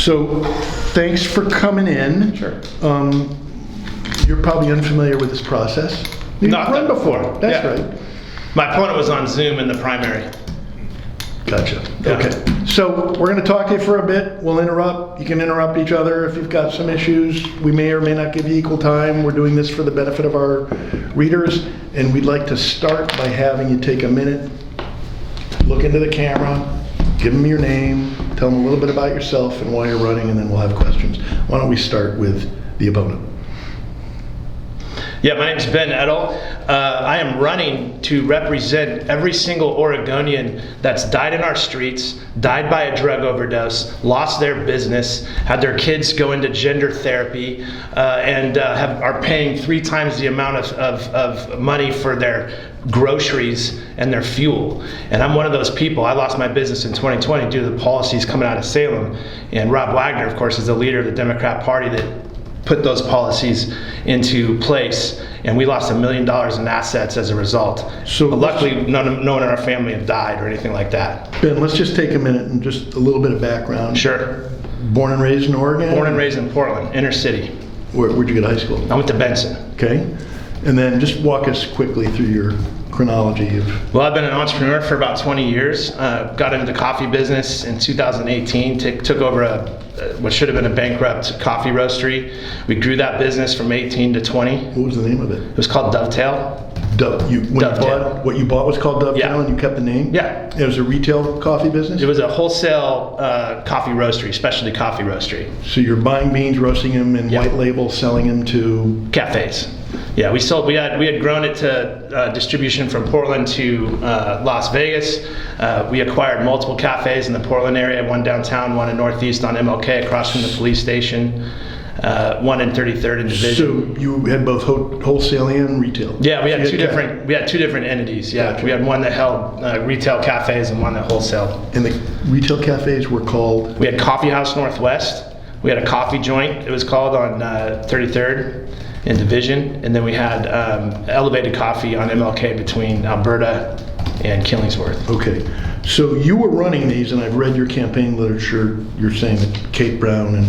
So, thanks for coming in. Sure. You're probably unfamiliar with this process. You've Not run that before. That's yeah. right. My opponent was on Zoom in the primary. Gotcha. Yeah. Okay. So we're going to talk to you for a bit. We'll interrupt. You can interrupt each other if you've got some issues. We may or may not give you equal time. We're doing this for the benefit of our readers, and we'd like to start by having you take a minute, look into the camera, give them your name, tell them a little bit about yourself and why you're running, and then we'll have questions. Why don't we start with the opponent? Yeah, my name is Ben Edtl. I am running to represent every single Oregonian that's died in our streets, died by a drug overdose, lost their business, had their kids go into gender therapy, and are paying 3 times the amount of money for their groceries and their fuel. And I'm one of those people. I lost my business in 2020 due to the policies coming out of Salem. And Rob Wagner, of course, is the leader of the Democrat Party that put those policies into place, and we lost $1 million in assets as a result. So but luckily, no one in our family have died or anything like that. Ben, let's just take a minute and just a little bit of background. Sure. Born and raised in Oregon? Born and raised in Portland, inner city. Where'd you go to high school? I went to Benson. Okay. And then just walk us quickly through your chronology of... Well, I've been an entrepreneur for about 20 years. Got into the coffee business in 2018. Took over what should have been a bankrupt coffee roastery. We grew that business from 18 to 20. What was the name of it? It was called Dovetail. What you bought was called Dovetail, Yeah. and you kept the name? Yeah. It was a retail coffee business? It was a wholesale coffee roastery, specialty coffee roastery. So you're buying beans, roasting them, and Yeah. white label, selling them to... Cafes. Yeah, we had grown it to distribution from Portland to Las Vegas. We acquired multiple cafes in the Portland area, one downtown, one in Northeast on MLK across from the police station, one in 33rd and Division. So you had both wholesale and retail? Yeah, we had So two you different entities. Yeah, Gotcha. we had one that held retail cafes and one that wholesale. And the retail cafes were called? We had Coffee House Northwest. We had a coffee joint, it was called, on 33rd and Division, and then we had Elevated Coffee on MLK between Alberta and Killingsworth. Okay. So you were running these, and I've read your campaign literature. You're saying that Kate Brown and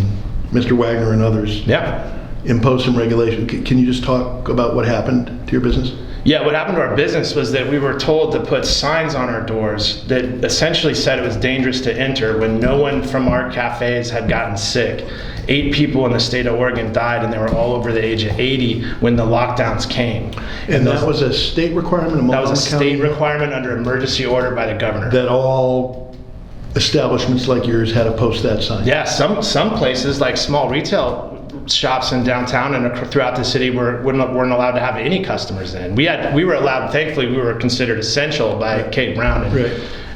Mr. Wagner and others Yeah. imposed some regulation. Can you just talk about what happened to your business? Yeah, what happened to our business was that we were told to put signs on our doors that essentially said it was dangerous to enter when no one from our cafes had gotten sick. 8 people in the state of Oregon died, and they were all over the age of 80 when the lockdowns came. And that was a state requirement? That was a state requirement under emergency order by the governor. That all establishments like yours had to post that sign? Yeah, some places like small retail shops in downtown and throughout the city weren't allowed to have any customers in. We were allowed. Thankfully, we were considered essential by Kate Brown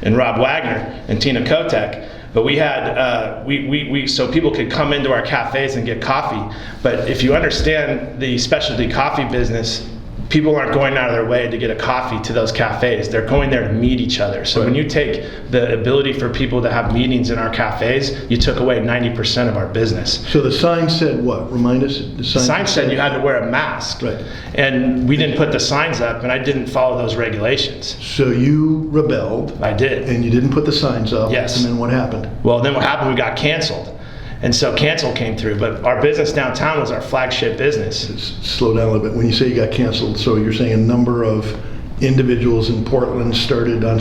and Rob Wagner and Tina Kotek. But we had so people could come into our cafes and get coffee. But if you understand the specialty coffee business, people aren't going out of their way to get a coffee to those cafes. They're going there to meet each other. So when you take the ability for people to have meetings in our cafes, you took away 90% of our business. So the sign said what? Remind us. The sign said you had to wear a mask. Right. And we didn't put the signs up, and I didn't follow those regulations. So you rebelled. I did. And you didn't put the signs up. Yes. And then what happened? Well, then what happened, we got canceled. And so cancel came through, but our business downtown was our flagship business. Slow down a little bit. When you say you got canceled, so you're saying a number of individuals in Portland started on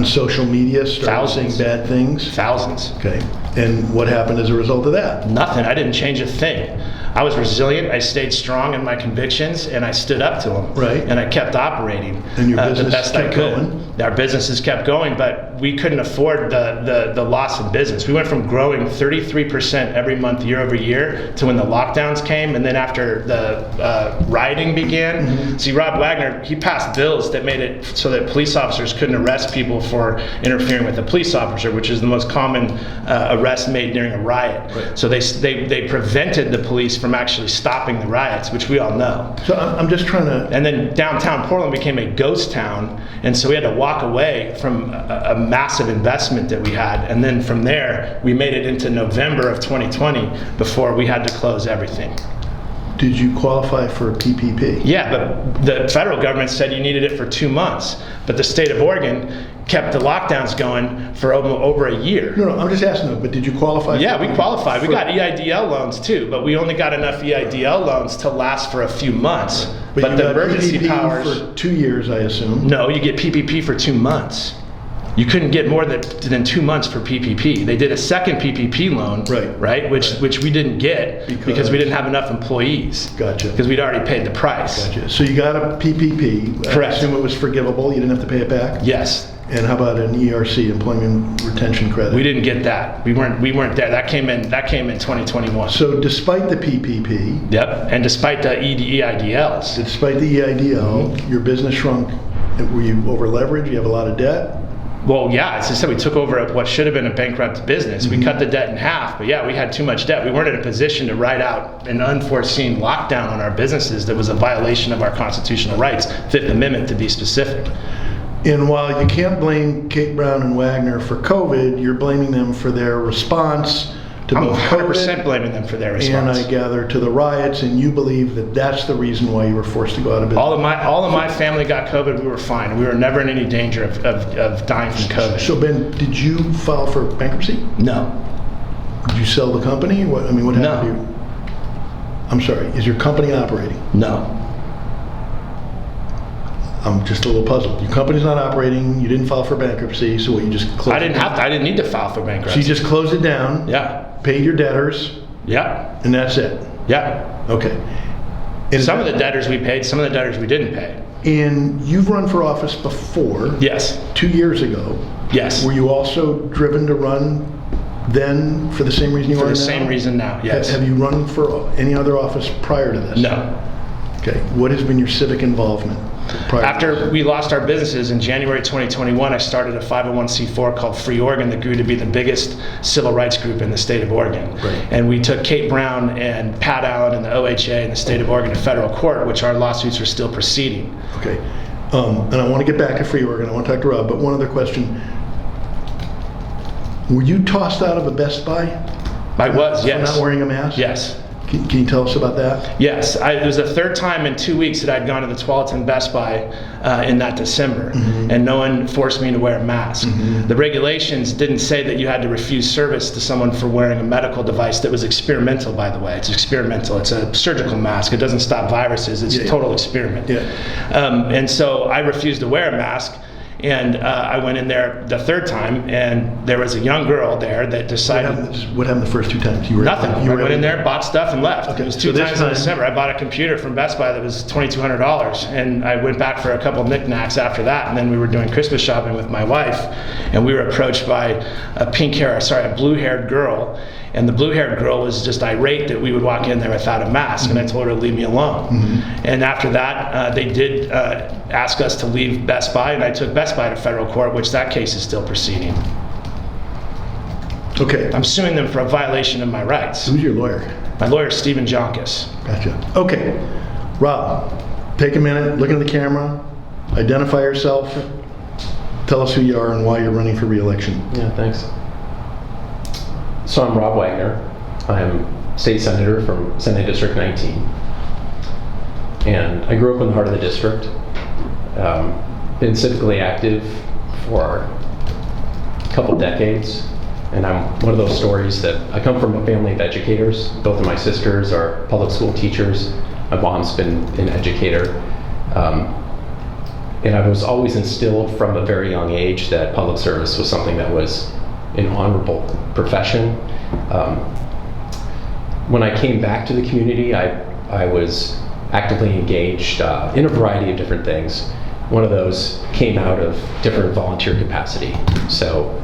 social media, started saying bad things? Thousands. Okay. And what happened as a result of that? Nothing. I didn't change a thing. I was resilient. I stayed strong in my convictions, and I stood up to them. Right. And I kept operating and your business the best kept I could. Going. Our businesses kept going, but we couldn't afford the loss in business. We went from growing 33% every month, year over year, to when the lockdowns came, and then after the rioting began. Mm-hmm. See, Rob Wagner, he passed bills that made it so that police officers couldn't arrest people for interfering with a police officer, which is the most common arrest made during a riot. Right. So they prevented the police from actually stopping the riots, which we all know. So I'm just trying to... And then downtown Portland became a ghost town, and so we had to walk away from a massive investment that we had. And then from there, we made it into November of 2020 before we had to close everything. Did you qualify for a PPP? Yeah, but the federal government said you needed it for 2 months, but the state of Oregon kept the lockdowns going for over a year. No, I'm just asking though, but did you qualify? Yeah, we qualified. We got EIDL loans too, but we only got enough EIDL loans to last for a few months. But you the got emergency PPP powers... for 2 years, I assume. No, you get PPP for 2 months. You couldn't get more than 2 months for PPP. They did a second PPP loan, right? Which we didn't get because we didn't have enough employees. Gotcha. Because we'd already paid the price. Gotcha. So you got a PPP. Correct. I assume it was forgivable. You didn't have to pay it back. Yes. And how about an ERC, Employment Retention Credit? We didn't get that. We weren't there. That came in 2021. So despite the PPP, yep, and despite the EIDLs, despite the EIDL, your business shrunk. Were you over leveraged? You have a lot of debt. Well, yeah, as I said, we took over what should have been a bankrupt business. We cut the debt in half, but yeah, we had too much debt. We weren't in a position to write out an unforeseen lockdown on our businesses that was a violation of our constitutional rights, Fifth Amendment to be specific. And while you can't blame Kate Brown and Wagner for COVID, you're blaming them for their response to I'm both 100% COVID blaming them for their response. and I gather to the riots, and you believe that that's the reason why you were forced to go out of business. All of my family got COVID. We were fine. We were never in any danger of dying from COVID. So Ben, did you file for bankruptcy? No. Did you sell the company? What happened to you? I'm sorry, is your company operating? No. I'm just a little puzzled. Your company's not operating, you didn't file for bankruptcy, so what, you just closed I didn't need to file for So bankruptcy. you just closed it down, Yeah. paid your debtors, Yeah. and that's it? Yeah. Okay. And Some of the debtors we paid, some of the debtors we didn't pay. And you've run for office before. Yes. 2 years ago. Yes. Were you also driven to run then for the same reason you are now? For the same reason now, yes. Have you run for any other office prior to this? No. Okay. What has been your civic involvement prior to After this? we lost our businesses in January 2021, I started a 501c4 called Free Oregon that grew to be the biggest civil rights group in the state of Oregon. Right. And we took Kate Brown and Pat Allen and the OHA and the state of Oregon to federal court, which our lawsuits are still proceeding. Okay. And I want to get back to Free Oregon. I want to talk to Rob, but one other question. Were you tossed out of a Best Buy? I was, yes. For not wearing a mask? Yes. Can you tell us about that? Yes, it was the third time in 2 weeks that I'd gone to the Tualatin Best Buy in that December, and no one forced me to wear a mask. The regulations didn't say that you had to refuse service to someone for wearing a medical device that was experimental, by the way. It's experimental. It's a surgical mask. It doesn't stop viruses. It's a total experiment. Yeah. And so I refused to wear a mask. And I went in there the third time, and there was a young girl there that decided... What happened the first two times? Nothing. I went in there, bought stuff, and left. Okay, It was so two this times in time- December. I bought a computer from Best Buy that was $2,200, and I went back for a couple knickknacks after that, and then we were doing Christmas shopping with my wife, and we were approached by a blue-haired girl, and the blue-haired girl was just irate that we would walk in there without a mask, and I told her to leave me alone. And after that, they did ask us to leave Best Buy, and I took Best Buy to federal court, which that case is still proceeding. Okay. I'm suing them for a violation of my rights. Who's your lawyer? My lawyer is Stephen Jonkis. Gotcha. Okay. Rob, take a minute, look into the camera, identify yourself, tell us who you are and why you're running for re-election. Yeah, thanks. So I'm Rob Wagner. I'm state senator from Senate District 19. And I grew up in the heart of the district. Been civically active for a couple decades. And I'm one of those stories that I come from a family of educators. Both of my sisters are public school teachers. My mom's been an educator. And I was always instilled from a very young age that public service was something that was an honorable profession. When I came back to the community, I was actively engaged in a variety of different things. One of those came out of different volunteer capacity. So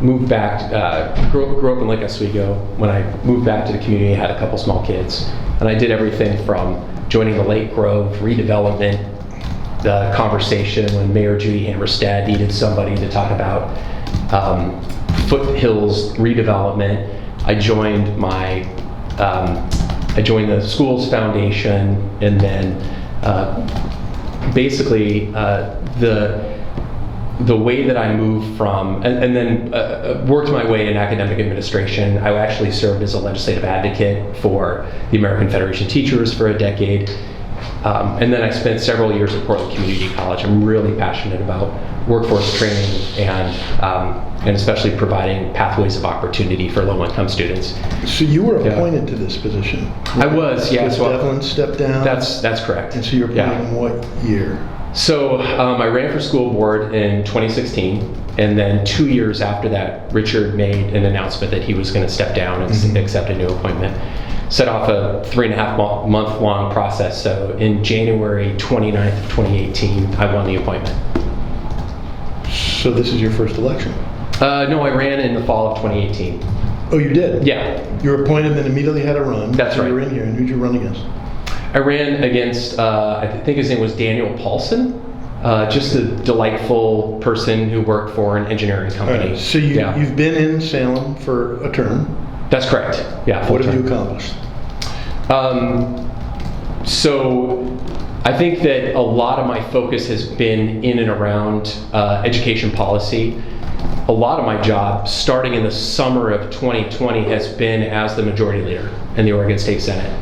moved back, grew up in Lake Oswego. When I moved back to the community, I had a couple small kids. And I did everything from joining the Lake Grove redevelopment, the conversation when Mayor Judy Hammerstad needed somebody to talk about Foothills redevelopment. I joined the schools foundation, and then basically the the way that I moved from, and then worked my way in academic administration. I actually served as a legislative advocate for the American Federation of Teachers for a decade. And then I spent several years at Portland Community College. I'm really passionate about workforce training and especially providing pathways of opportunity for low-income students. So you were appointed to this position? I was, yeah. So Devlin stepped down? That's correct. And so you're appointed in what year? So I ran for school board in 2016, and then 2 years after that, Richard made an announcement that he was going to step down and accept a new appointment. Set off a 3.5 month long process. So in January 29th of 2018, I won the appointment. So this is your first election? No, I ran in the fall of 2018. Oh, you did? Yeah. You were appointed and then immediately had a run. That's right. You were in here, and who'd you run against? I ran against, I think his name was Daniel Paulson, just a delightful person who worked for an engineering company. All right, so you've been in Salem for a term. That's correct. Yeah. What have you accomplished? So I think that a lot of my focus has been in and around education policy. A lot of my job, starting in the summer of 2020, has been as the majority leader in the Oregon State Senate.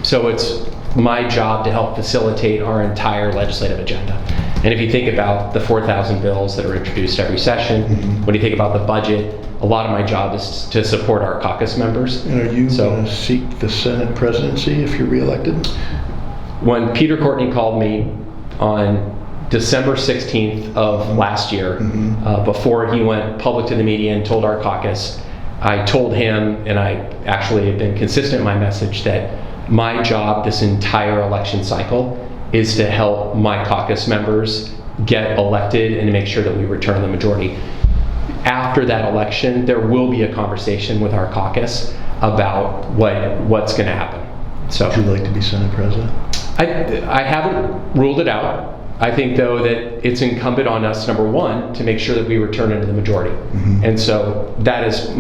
So it's my job to help facilitate our entire legislative agenda. And if you think about the 4,000 bills that are introduced every session, when you think about the budget, a lot of my job is to support our caucus members. And are you going to seek the Senate presidency if you're reelected? When Peter Courtney called me on December 16th of last year, before he went public to the media and told our caucus, I told him, and I actually have been consistent in my message, that my job this entire election cycle is to help my caucus members get elected and to make sure that we return the majority. After that election, there will be a conversation with our caucus about what's going to happen. So, would you like to be Senate President? I haven't ruled it out. I think, though, that it's incumbent on us, number one, to make sure that we return into the majority. And so that is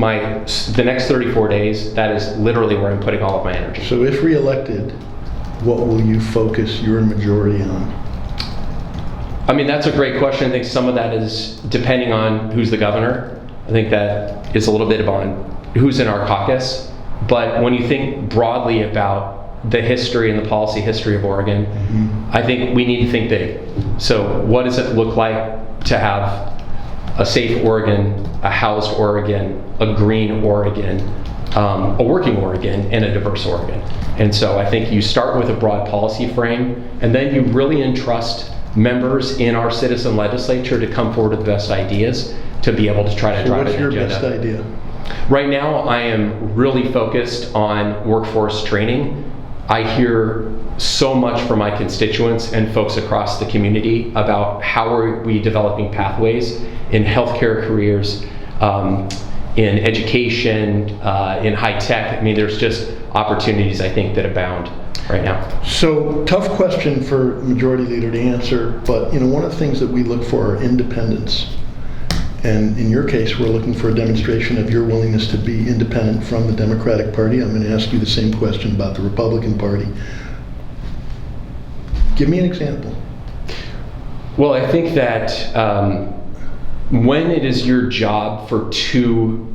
the next 34 days, that is literally where I'm putting all of my energy. So if reelected, what will you focus your majority on? I mean, that's a great question. I think some of that is depending on who's the governor. I think that is a little bit on who's in our caucus. But when you think broadly about the history and the policy history of Oregon, I think we need to think big. So what does it look like to have a safe Oregon, a housed Oregon, a green Oregon, a working Oregon, and a diverse Oregon? And so I think you start with a broad policy frame, and then you really entrust members in our citizen legislature to come forward with the best ideas to be able to try to drive an agenda. What's your best idea? Right now, I am really focused on workforce training. I hear so much from my constituents and folks across the community about how are we developing pathways in healthcare careers, in education, in high tech. I mean, there's just opportunities, I think, that abound right now. So, tough question for Majority Leader to answer, but one of the things that we look for are independence. And in your case, we're looking for a demonstration of your willingness to be independent from the Democratic Party. I'm going to ask you the same question about the Republican Party. Give me an example. Well, I think that when it is your job for two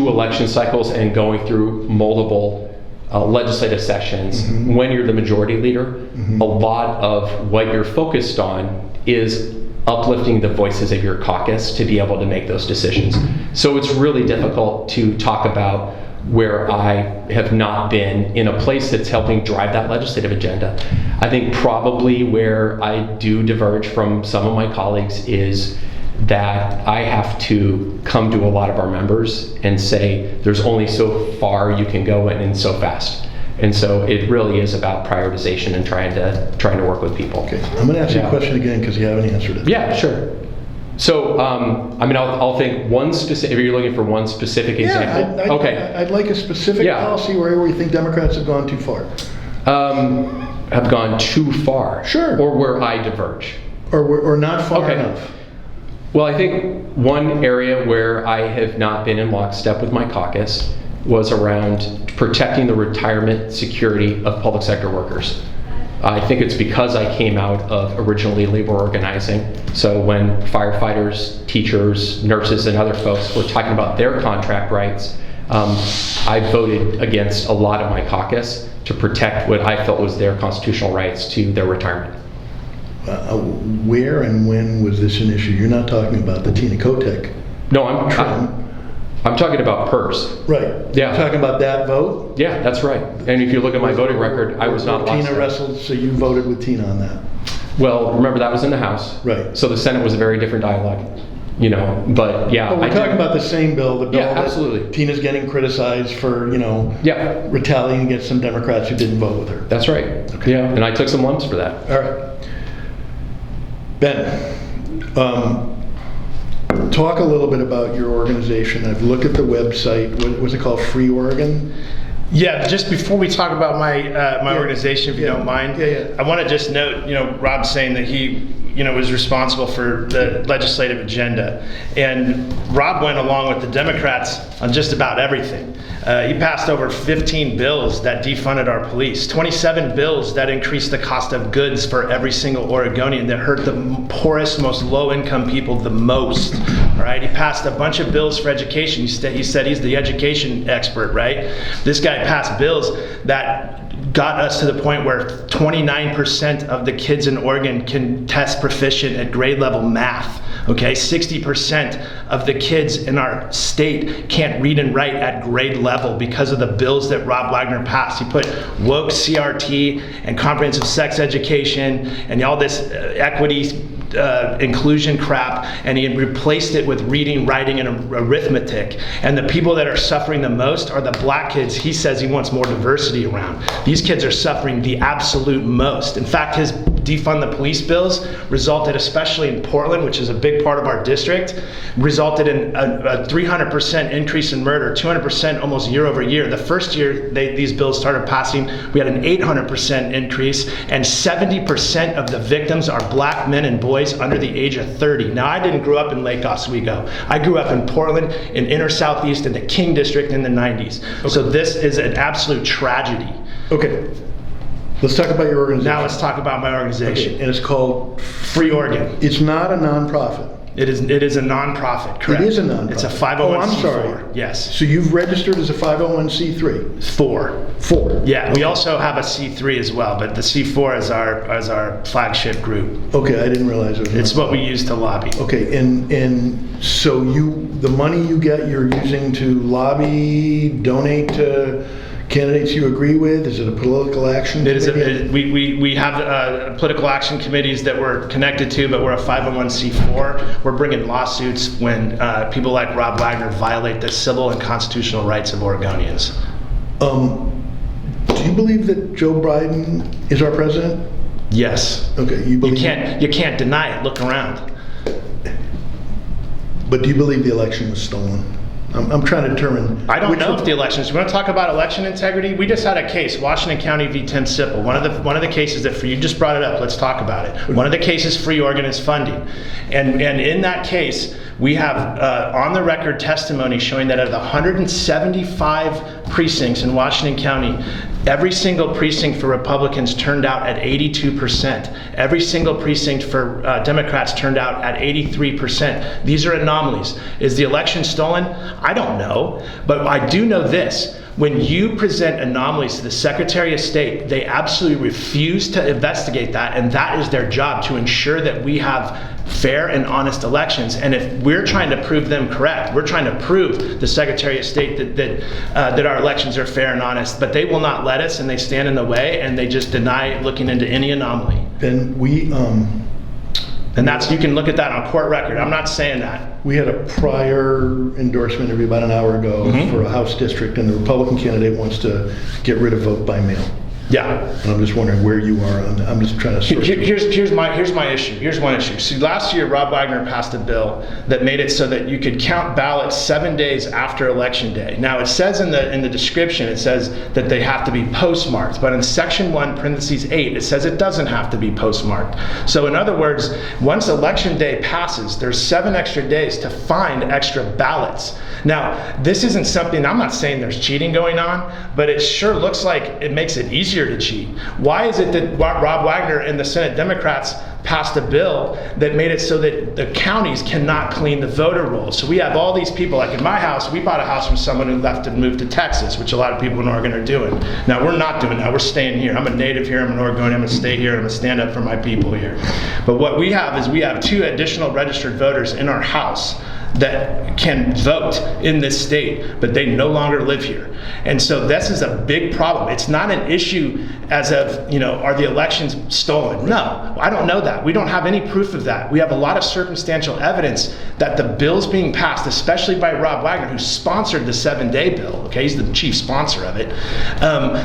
election cycles and going through multiple legislative sessions, when you're the majority leader, a lot of what you're focused on is uplifting the voices of your caucus to be able to make those decisions. So it's really difficult to talk about where I have not been in a place that's helping drive that legislative agenda. I think probably where I do diverge from some of my colleagues is that I have to come to a lot of our members and say there's only so far you can go and so fast. And so it really is about prioritization and trying to work with people. Okay, I'm going to ask you a question again because you haven't answered it. Yeah, sure. So, I'll think one specific. If you're looking for one specific example, I'd like a specific policy where we think Democrats have gone too far. Have gone too far. Sure. Or where I diverge. Or not far enough. Well, I think one area where I have not been in lockstep with my caucus was around protecting the retirement security of public sector workers. I think it's because I came out of originally labor organizing. So when firefighters, teachers, nurses, and other folks were talking about their contract rights, I voted against a lot of my caucus to protect what I felt was their constitutional rights to their retirement. Where and when was this an issue? You're not talking about the Tina Kotek. No, I'm talking about PERS. Right. Yeah. You're talking about that vote? Yeah, that's right. And if you look at my voting record, I was not lost. Tina wrestled, so you voted with Tina on that. Well, remember that was in the House. Right. So the Senate was a very different dialogue, you know, but yeah. But we're talking about the same bill, the bill Yeah, absolutely. that Tina's getting criticized for, Yeah. retaliating against some Democrats who didn't vote with her. That's right. Okay. Yeah, and I took some lumps for that. All right. Ben, talk a little bit about your organization. I've looked at the website. What was it called? Free Oregon? Yeah, just before we talk about my organization, if you don't mind, I want to just note, Rob's saying that he, was responsible for the legislative agenda, and Rob went along with the Democrats on just about everything. He passed over 15 bills that defunded our police, 27 bills that increased the cost of goods for every single Oregonian, that hurt the poorest, most low-income people the most. All right, he passed a bunch of bills for education. He said he's the education expert, right? This guy passed bills that got us to the point where 29% of the kids in Oregon can test proficient at grade level math. Okay, 60% of the kids in our state can't read and write at grade level because of the bills that Rob Wagner passed. He put woke CRT and comprehensive sex education and all this equity inclusion crap, and he had replaced it with reading, writing, and arithmetic. And the people that are suffering the most are the black kids. He says he wants more diversity around. These kids are suffering the absolute most. In fact, his defund the police bills resulted, especially in Portland, which is a big part of our district, resulted in a 300% increase in murder, 200% almost year over year. The first year these bills started passing, we had an 800% increase, and 70% of the victims are black men and boys under the age of 30. Now, I didn't grow up in Lake Oswego. I grew up in Portland, in inner Southeast, in the King District in the 90s. Okay. So this is an absolute tragedy. Okay. Let's talk about your organization. Now let's talk about my organization. Okay. And it's called Free Oregon. It's not a nonprofit. It is a nonprofit, correct? It is a nonprofit. It's a 501c4. Oh, I'm sorry. Yes. So you've registered as a 501c3? Four. Yeah, we also have a C3 as well, but the C4 is our flagship group. Okay, I didn't realize it was. It's what we use to lobby. Okay, and so the money you get, you're using to lobby, donate to candidates you agree with? Is it a political action? It is. We have political action committees that we're connected to, but we're a 501c4. We're bringing lawsuits when people like Rob Wagner violate the civil and constitutional rights of Oregonians. Do you believe that Joe Biden is our president? Yes. Okay, you believe. You can't deny it. Look around. But do you believe the election was stolen? I'm trying to determine. I don't know if the elections. We want to talk about election integrity. We just had a case, Washington County v. Tim Sipple. One of the cases that you just brought it up. Let's talk about it. One of the cases, Free Oregon is funding, and in that case, we have on the record testimony showing that of the 175 precincts in Washington County, every single precinct for Republicans turned out at 82%. Every single precinct for Democrats turned out at 83%. These are anomalies. Is the election stolen? I don't know, but I do know this. When you present anomalies to the Secretary of State, they absolutely refuse to investigate that, and that is their job, to ensure that we have fair and honest elections. And if we're trying to prove them correct, we're trying to prove the Secretary of State that our elections are fair and honest, but they will not let us, and they stand in the way, and they just deny looking into any anomaly. Then and you can look at that on court record. I'm not saying that. We had a prior endorsement interview about an hour ago for a House district, and the Republican candidate wants to get rid of vote by mail. Yeah. And I'm just wondering where you are on that. I'm just trying to sort Here's my issue. Here's one issue. See, last year, Rob Wagner passed a bill that made it so that you could count ballots 7 days after Election Day. Now, it says in the description, it says that they have to be postmarked, but in Section 1, parentheses 8, it says it doesn't have to be postmarked. So in other words, once Election Day passes, there's 7 extra days to find extra ballots. Now, this isn't something, I'm not saying there's cheating going on, but it sure looks like it makes it easier easier to cheat? Why is it that Rob Wagner and the Senate Democrats passed a bill that made it so that the counties cannot clean the voter rolls? So we have all these people, like in my house, we bought a house from someone who left and moved to Texas, which a lot of people in Oregon are doing. Now, we're not doing that. We're staying here. I'm a native here. I'm an Oregonian. I'm going to stay here. I'm going to stand up for my people here. But what we have is we have 2 additional registered voters in our house that can vote in this state, but they no longer live here. And so this is a big problem. It's not an issue as of, are the elections stolen? No, I don't know that. We don't have any proof of that. We have a lot of circumstantial evidence that the bills being passed, especially by Rob Wagner, who sponsored the 7-day bill, okay, he's the chief sponsor of it.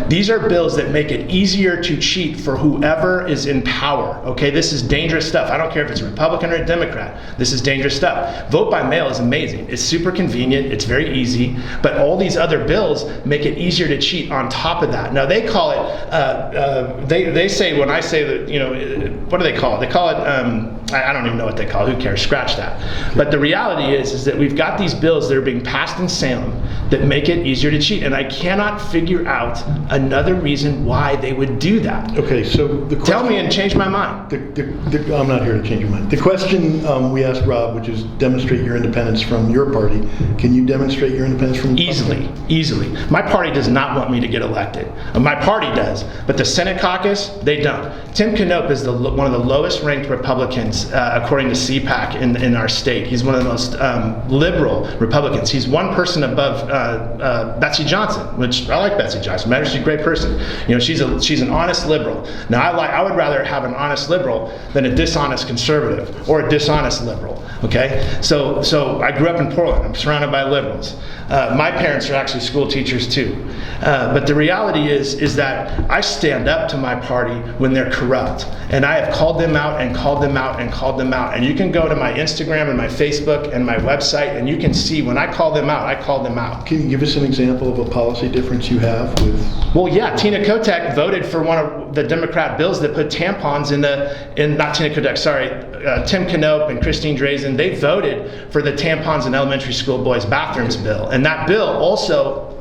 These are bills that make it easier to cheat for whoever is in power, okay? This is dangerous stuff. I don't care if it's a Republican or a Democrat. This is dangerous stuff. Vote by mail is amazing. It's super convenient. It's very easy. But all these other bills make it easier to cheat on top of that. Now, they call it, they say, when I say that, what do they call it? They call it, I don't even know what they call it. Who cares? Scratch that. But the reality is that we've got these bills that are being passed in Salem that make it easier to cheat. And I cannot figure out another reason why they would do that. Okay, so the question, tell me and change my mind. I'm not here to change your mind. The question we asked Rob, which is demonstrate your independence from your party. Can you demonstrate your independence from Easily. My party does not want me to get elected. My party does, but the Senate caucus, they don't. Tim Knopp is one of the lowest ranked Republicans according to CPAC in our state. He's one of the most liberal Republicans. He's one person above Betsy Johnson, which I like Betsy Johnson. She's a great person. She's an honest liberal. Now I would rather have an honest liberal than a dishonest conservative or a dishonest liberal. Okay, so I grew up in Portland. I'm surrounded by liberals. My parents are actually school teachers too. But the reality is that I stand up to my party when they're corrupt. And I have called them out and called them out and called them out. And you can go to my Instagram and my Facebook and my website and you can see when I call them out, I call them out. Can you give us an example of a policy difference you have with? Well, yeah, Tina Kotek voted for one of the Democrat bills that put tampons not Tina Kotek, sorry, Tim Knopp and Christine Drazen, they voted for the tampons in elementary school boys' bathrooms bill. And that bill also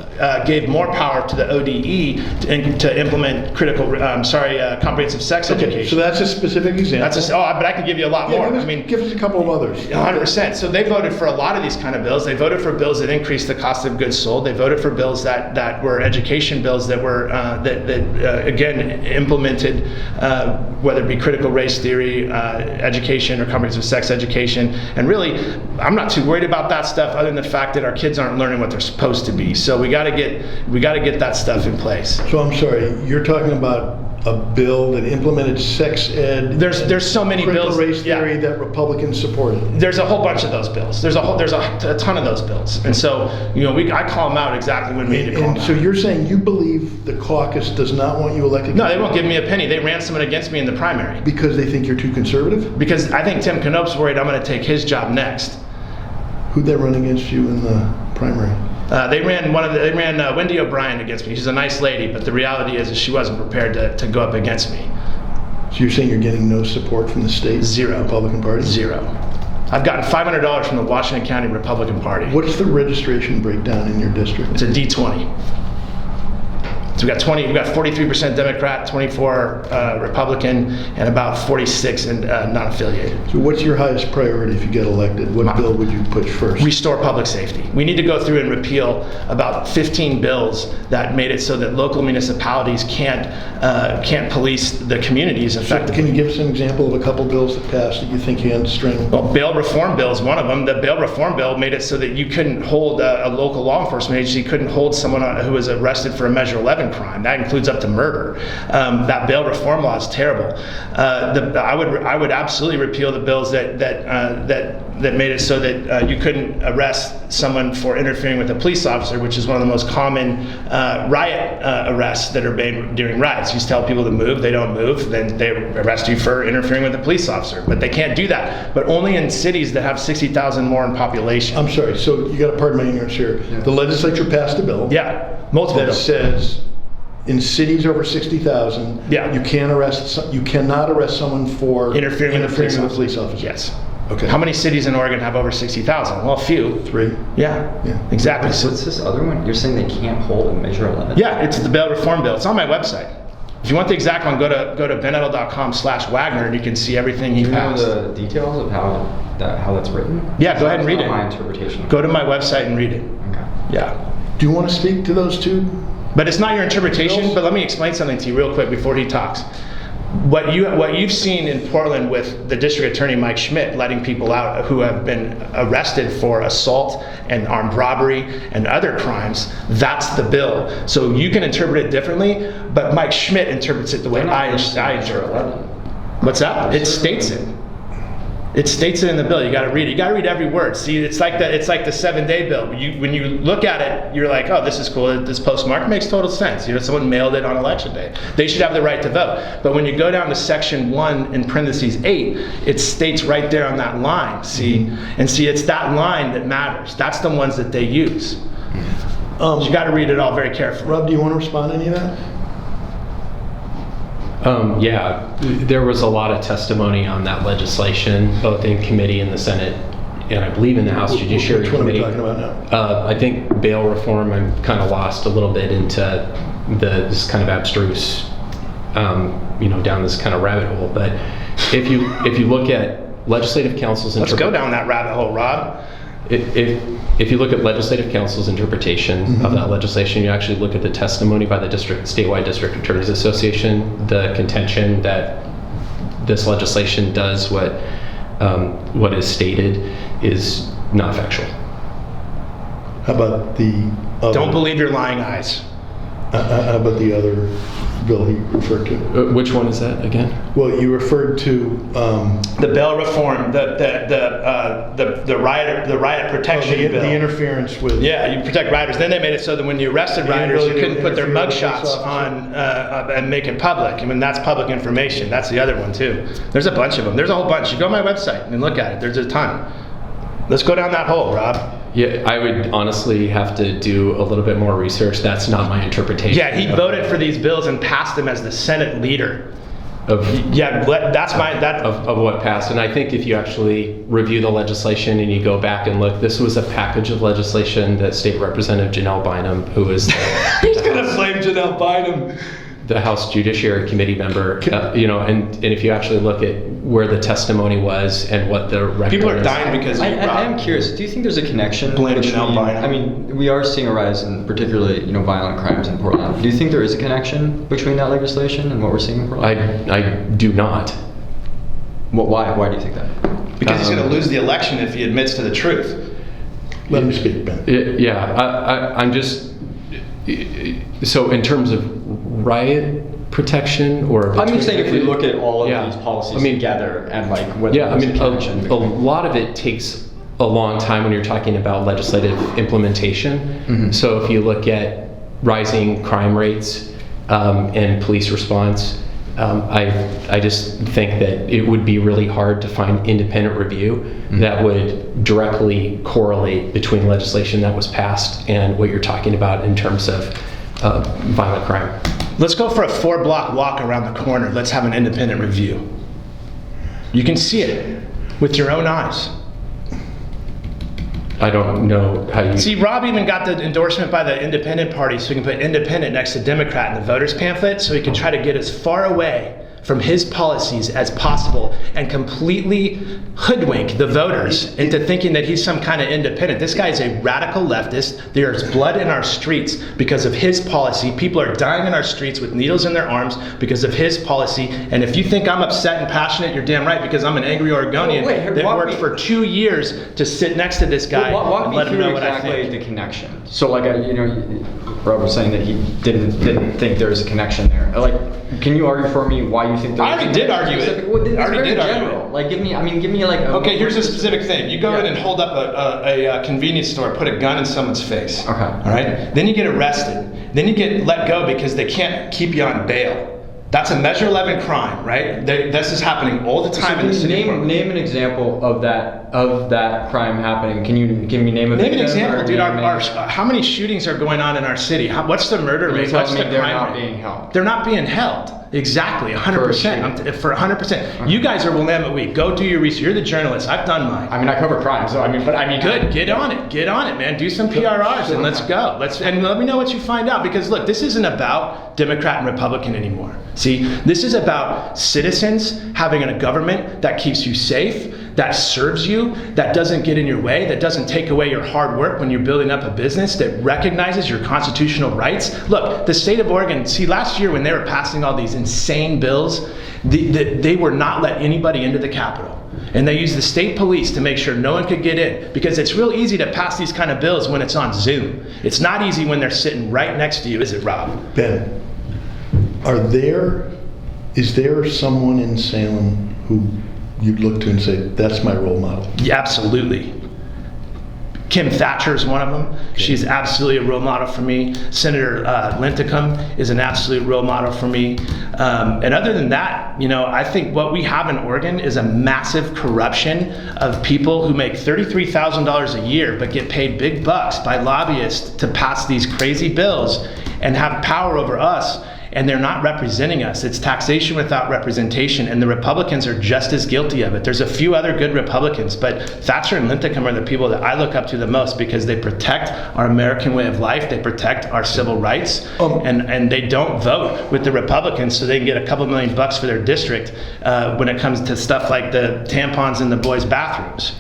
gave more power to the ODE to implement comprehensive sex education. So that's a specific example. But I could give you a lot more. Give us a couple of others. 100%. So they voted for a lot of these kind of bills. They voted for bills that increased the cost of goods sold. They voted for bills that were education bills that were again implemented, whether it be critical race theory, education, or comprehensive sex education. And really, I'm not too worried about that stuff, other than the fact that our kids aren't learning what they're supposed to be. So we got to get that stuff in place. So I'm sorry, you're talking about a bill that implemented sex ed. There's so many critical bills. Race theory that Republicans supported. There's a whole bunch of those bills. There's a ton of those bills, and so I call them out exactly when we need to call them out. So you're saying you believe the caucus does not want you elected? No, they won't give me a penny. They ran someone against me in the primary because they think you're too conservative. Because I think Tim Knopp's worried I'm going to take his job next. Who'd they run against you in the primary? They ran Wendy O'Brien against me. She's a nice lady, but the reality is she wasn't prepared to go up against me. So you're saying you're getting no support from the state Zero. Republican Party? Zero. I've gotten $500 from the Washington County Republican Party. What's the registration breakdown in your district? It's a D20. So we got 43% Democrat, 24 Republican, and about 46 non-affiliated. So what's your highest priority if you get elected? What bill would you push first? Restore public safety. We need to go through and repeal about 15 bills that made it so that local municipalities can't police the communities effectively. So can you give us an example of a couple bills that passed that you think you had string? Well, bail reform bill is one of them. The bail reform bill made it so that you couldn't hold a local law enforcement agency couldn't hold someone who was arrested for a Measure 11 crime. That includes up to murder. That bail reform law is terrible. I would absolutely repeal the bills that made it so that you couldn't arrest someone for interfering with a police officer, which is one of the most common riot arrests that are made during riots. You tell people to move, they don't move, then they arrest you for interfering with a police officer. But they can't do that. But only in cities that have 60,000 more in population. I'm sorry, so you got to pardon my ignorance here. Yeah. The legislature passed a bill. Yeah, multiple that bills. Says in cities over 60,000, yeah, you cannot arrest someone for interfering with a police officer. Yes. Okay. How many cities in Oregon have over 60,000? Well, a few. 3. Yeah. Exactly. So what's this other one? You're saying they can't hold a Measure 11? Yeah, it's the bail reform bill. It's on my website. If you want the exact one, go to benedl.com/Wagner and you can see everything he Do you know passed. the details of how that's written? Yeah, go ahead and read That's it. not my interpretation. Go to my website and read it. Okay. Yeah. Do you want to speak to those two? But it's not your interpretation, but let me explain something to you real quick before he talks. What you've seen in Portland with the district attorney Mike Schmidt letting people out who have been arrested for assault and armed robbery and other crimes, that's the bill. So you can interpret it differently, but Mike Schmidt interprets it the way I interpret it. What's that? It states it. It states it in the bill. You got to read it. You got to read every word. See, it's like the 7-day bill. When you look at it, you're like, oh, this is cool. This postmark makes total sense. You know, someone mailed it on election day. They should have the right to vote. But when you go down to section 1 in parentheses 8, it states right there on that line. See, and see, it's that line that matters. That's the ones that they use. You got to read it all very carefully. Rob, do you want to respond to any of that? Yeah, there was a lot of testimony on that legislation, both in committee in the Senate, and I believe in the House Judiciary Which one are we Committee. talking about now? I think bail reform, I'm kind of lost a little bit into this kind of abstruse, down this kind of rabbit hole. But if you look at legislative council's Let's go down that rabbit hole, Rob. If you look at legislative council's interpretation of that legislation, you actually look at the testimony by the statewide district attorneys association, the contention that this legislation does what is stated is not factual. How about the other, Don't believe your lying eyes. how about the other bill he referred to? Which one is that again? Well, you referred to The bail reform, the riot protection bill. the interference with. Yeah, you protect rioters. Then they made it so that when you arrested rioters, you couldn't put their interfere with the mugshots police on and make it public. I mean, that's public information. That's the other one too. There's a bunch of them. There's a whole bunch. You go to my website and look at it. There's a ton. Let's go down that hole, Rob. Yeah, I would honestly have to do a little bit more research. That's not my interpretation. Yeah, he voted for these bills and passed them as the Senate leader. of That's of what passed. And I think if you actually review the legislation and you go back and look, this was a package of legislation that State Representative Janelle Bynum, who is He's gonna blame Janelle Bynum. the House Judiciary Committee member, and if you actually look at where the testimony was and what the record People are is- dying because I you, Rob. am curious. Do you think there's a connection Blame between? Janelle Bynum. I mean, we are seeing a rise in particularly violent crimes in Portland. Do you think there is a connection between that legislation and what we're seeing in Portland? I do not. Why? Why do you think that? Because he's gonna lose the election if he admits to the truth. Let me speak, Ben. I'm just so in terms of riot protection or I'm just saying if we look at all of Yeah. these policies I mean- together and whether Yeah, I there's mean, a connection. a lot of it takes a long time when you're talking about legislative implementation. So if you look at rising crime rates and police response, I just think that it would be really hard to find independent review that would directly correlate between legislation that was passed and what you're talking about in terms of violent crime. Let's go for a 4-block walk around the corner. Let's have an independent review. You can see it with your own eyes. I don't know how you... See, Rob even got the endorsement by the independent party so he can put independent next to Democrat in the voters pamphlet so he can try to get as far away from his policies as possible and completely hoodwink the voters into thinking that he's some kind of independent. This guy is a radical leftist. There's blood in our streets because of his policy. People are dying in our streets with needles in their arms because of his policy. And if you think I'm upset and passionate, you're damn right, because I'm an angry Oregonian that worked for 2 years to sit next to this guy Walk and me let him through know what I exactly think. the connection. So, Rob was saying that he didn't think there was a connection there. Can you argue for me why you think there? I already did argue it. Well, it's I already very did argue general. it. Give me Okay, here's a specific thing. You go in and hold up a convenience store, put a gun in someone's face. Okay. All right? Then you get arrested. Then you get let go because they can't keep you on bail. That's a Measure 11 crime, right? This is happening all the time in the city. Name an example of that crime happening. Can you give me name of Name an victim example, or dude. name How many shootings are going on in our city? What's the murder rate? telling What's me the they're crime not rate? being held. They're not being held. Exactly, 100%. For 100%. You guys are Willamette Week. Go do your research. You're the journalist. I've done mine. I mean, I cover crime, so Good. Get on it, man. Do some PRRs and let's go. And let me know what you find out, because look, this isn't about Democrat and Republican anymore. See, this is about citizens having a government that keeps you safe, that serves you, that doesn't get in your way, that doesn't take away your hard work when you're building up a business, that recognizes your constitutional rights. Look, the state of Oregon, see, last year when they were passing all these insane bills, they were not let anybody into the Capitol. And they used the state police to make sure no one could get in, because it's real easy to pass these kind of bills when it's on Zoom. It's not easy when they're sitting right next to you, is it, Rob? Ben, is there someone in Salem who you'd look to and say, that's my role model? Yeah, absolutely. Kim Thatcher is one of them. Okay. She's absolutely a role model for me. Senator Linthicum is an absolute role model for me. And other than that, I think what we have in Oregon is a massive corruption of people who make $33,000 a year but get paid big bucks by lobbyists to pass these crazy bills and have power over us. And they're not representing us. It's taxation without representation, and the Republicans are just as guilty of it. There's a few other good Republicans, but Thatcher and Linthicum are the people that I look up to the most, because they protect our American way of life, they protect our civil rights, and they don't vote with the Republicans so they can get a couple $1 million for their district when it comes to stuff like the tampons in the boys' bathrooms.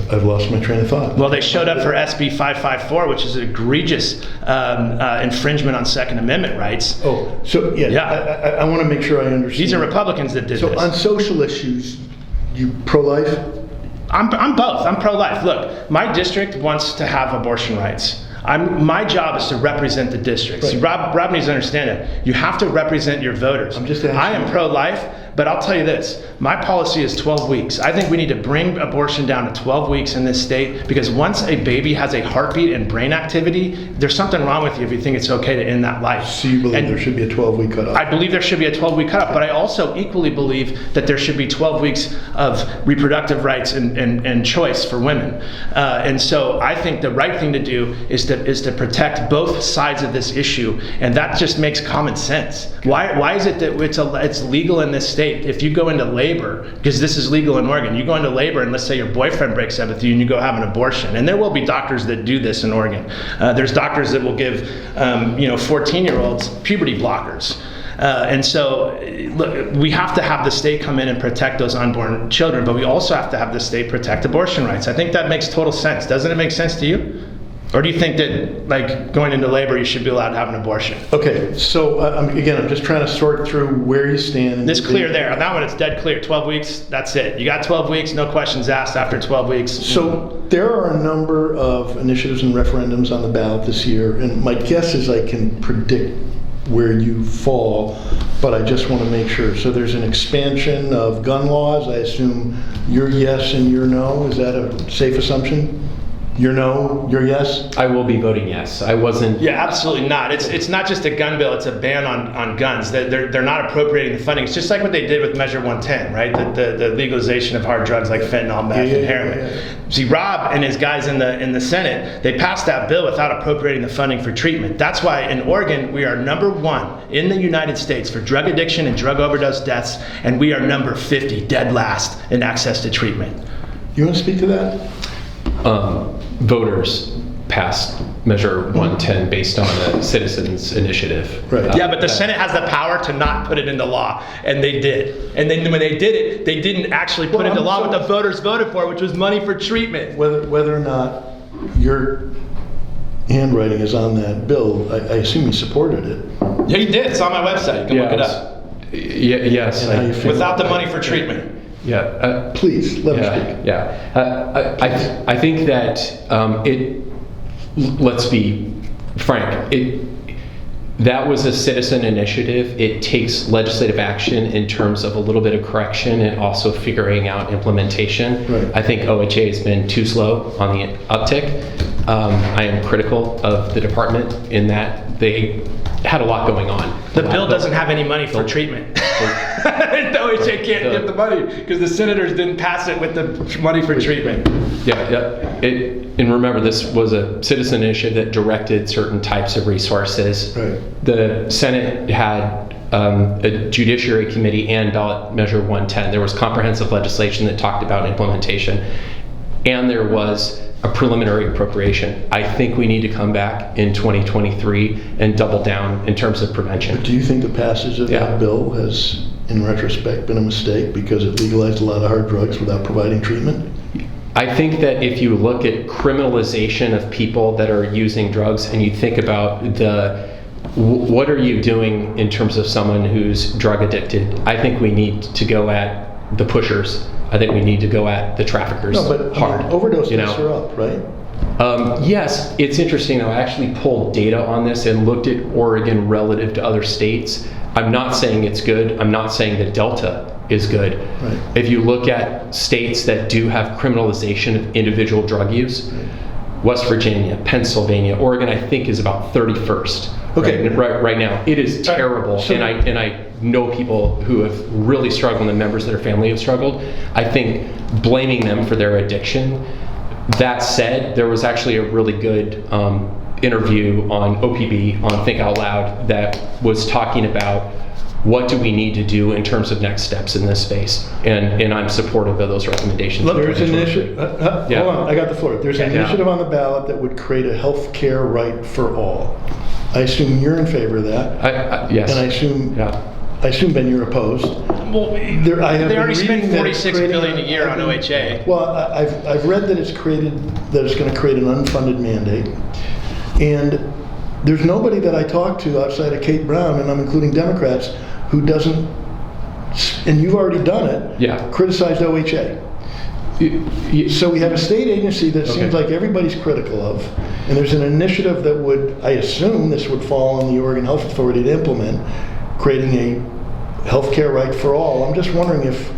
I've lost my train of thought. Well, they showed up for SB 554, which is an egregious infringement on Second Amendment rights. Oh, so yeah. I want to make sure I understand. These are Republicans that did this. So on social issues, you pro-life? I'm both. I'm pro-life. Look, my district wants to have abortion rights. My job is to represent the district. Right. See, Rob needs to understand that. You have to represent your voters. I'm just asking. I am pro-life, but I'll tell you this. My policy is 12 weeks. I think we need to bring abortion down to 12 weeks in this state, because once a baby has a heartbeat and brain activity, there's something wrong with you if you think it's okay to end that life. So you believe there should be a 12-week cutoff? I believe there should be a 12-week cutoff, but I also equally believe that there should be 12 weeks of reproductive rights and choice for women. And so I think the right thing to do is to protect both sides of this issue, and that just makes common sense. Why is it that it's legal in this state? If you go into labor, because this is legal in Oregon, you go into labor and let's say your boyfriend breaks up with you and you go have an abortion, and there will be doctors that do this in Oregon. There's doctors that will give 14-year-olds puberty blockers. And so, look, we have to have the state come in and protect those unborn children, but we also have to have the state protect abortion rights. I think that makes total sense. Doesn't it make sense to you? Or do you think that, like, going into labor, you should be allowed to have an abortion? Okay, so again, I'm just trying to sort through where you stand. It's clear there. On that one, it's dead clear. 12 weeks, that's it. You got 12 weeks, no questions asked after 12 weeks. So there are a number of initiatives and referendums on the ballot this year, and my guess is I can predict where you fall, but I just want to make sure. So there's an expansion of gun laws. I assume your yes and your no. Is that a safe assumption? Your no, your yes? I will be voting yes. I wasn't. Yeah, absolutely not. It's not just a gun bill. It's a ban on guns. They're not appropriating the funding. It's just like what they did with Measure 110, right? The legalization of hard drugs like fentanyl, meth, and heroin. Yeah. See, Rob and his guys in the Senate, they passed that bill without appropriating the funding for treatment. That's why in Oregon we are #1 in the United States for drug addiction and drug overdose deaths, and we are number 50, dead last, in access to treatment. You want to speak to that? Voters passed Measure 110 based on a citizens' initiative. Right. Yeah, but the Senate has the power to not put it into law, and they did. And then when they did it, they didn't actually put into law what the voters voted for, which was money for treatment. Whether or not your handwriting is on that bill, I assume you supported it. Yeah, you did. It's on my website. You can look it up. Yes. And how you feel Without the about money that? for treatment. Yeah. Please, let me speak. Yeah. I think that let's be frank, that was a citizen initiative. It takes legislative action in terms of a little bit of correction and also figuring out implementation. Right. I think OHA has been too slow on the uptick. I am critical of the department in that they had a lot going on. The bill doesn't have any money for treatment. The OHA can't give the money because the senators didn't pass it with the money for treatment. Yeah. And remember, this was a citizen initiative that directed certain types of resources. Right. The Senate had a Judiciary Committee and ballot measure 110. There was comprehensive legislation that talked about implementation, and there was a preliminary appropriation. I think we need to come back in 2023 and double down in terms of prevention. Do you think the passage of that bill has, in retrospect, been a mistake because it legalized a lot of hard drugs without providing treatment? I think that if you look at criminalization of people that are using drugs and you think about what are you doing in terms of someone who's drug addicted, I think we need to go at the pushers. I think we need to go at the traffickers hard. Overdose deaths are up, right? Yes, it's interesting though. I actually pulled data on this and looked at Oregon relative to other states. I'm not saying it's good. I'm not saying that Delta is good. Right. If you look at states that do have criminalization of individual drug use, West Virginia, Pennsylvania, Oregon, I think is about 31st. Okay. Right now, it is terrible, and I know people who have really struggled, and members of their family have struggled. I think blaming them for their addiction. That said, there was actually a really good interview on OPB on Think Out Loud that was talking about what do we need to do in terms of next steps in this space, and I'm supportive of those recommendations. There's an initiative. Hold on, I got the floor. There's an initiative on the ballot that would create a health care right for all. I assume you're in favor of that. Yes. And I assume, Ben, you're opposed. Well, they already spend $46 billion a year on OHA. Well, I've read that it's going to create an unfunded mandate, and there's nobody that I talk to outside of Kate Brown, and I'm including Democrats, who doesn't, and you've already done it, criticized OHA. So we have a state agency that seems like everybody's critical of, and there's an initiative that would, I assume this would fall on the Oregon Health Authority to implement, creating a health care right for all. I'm just wondering if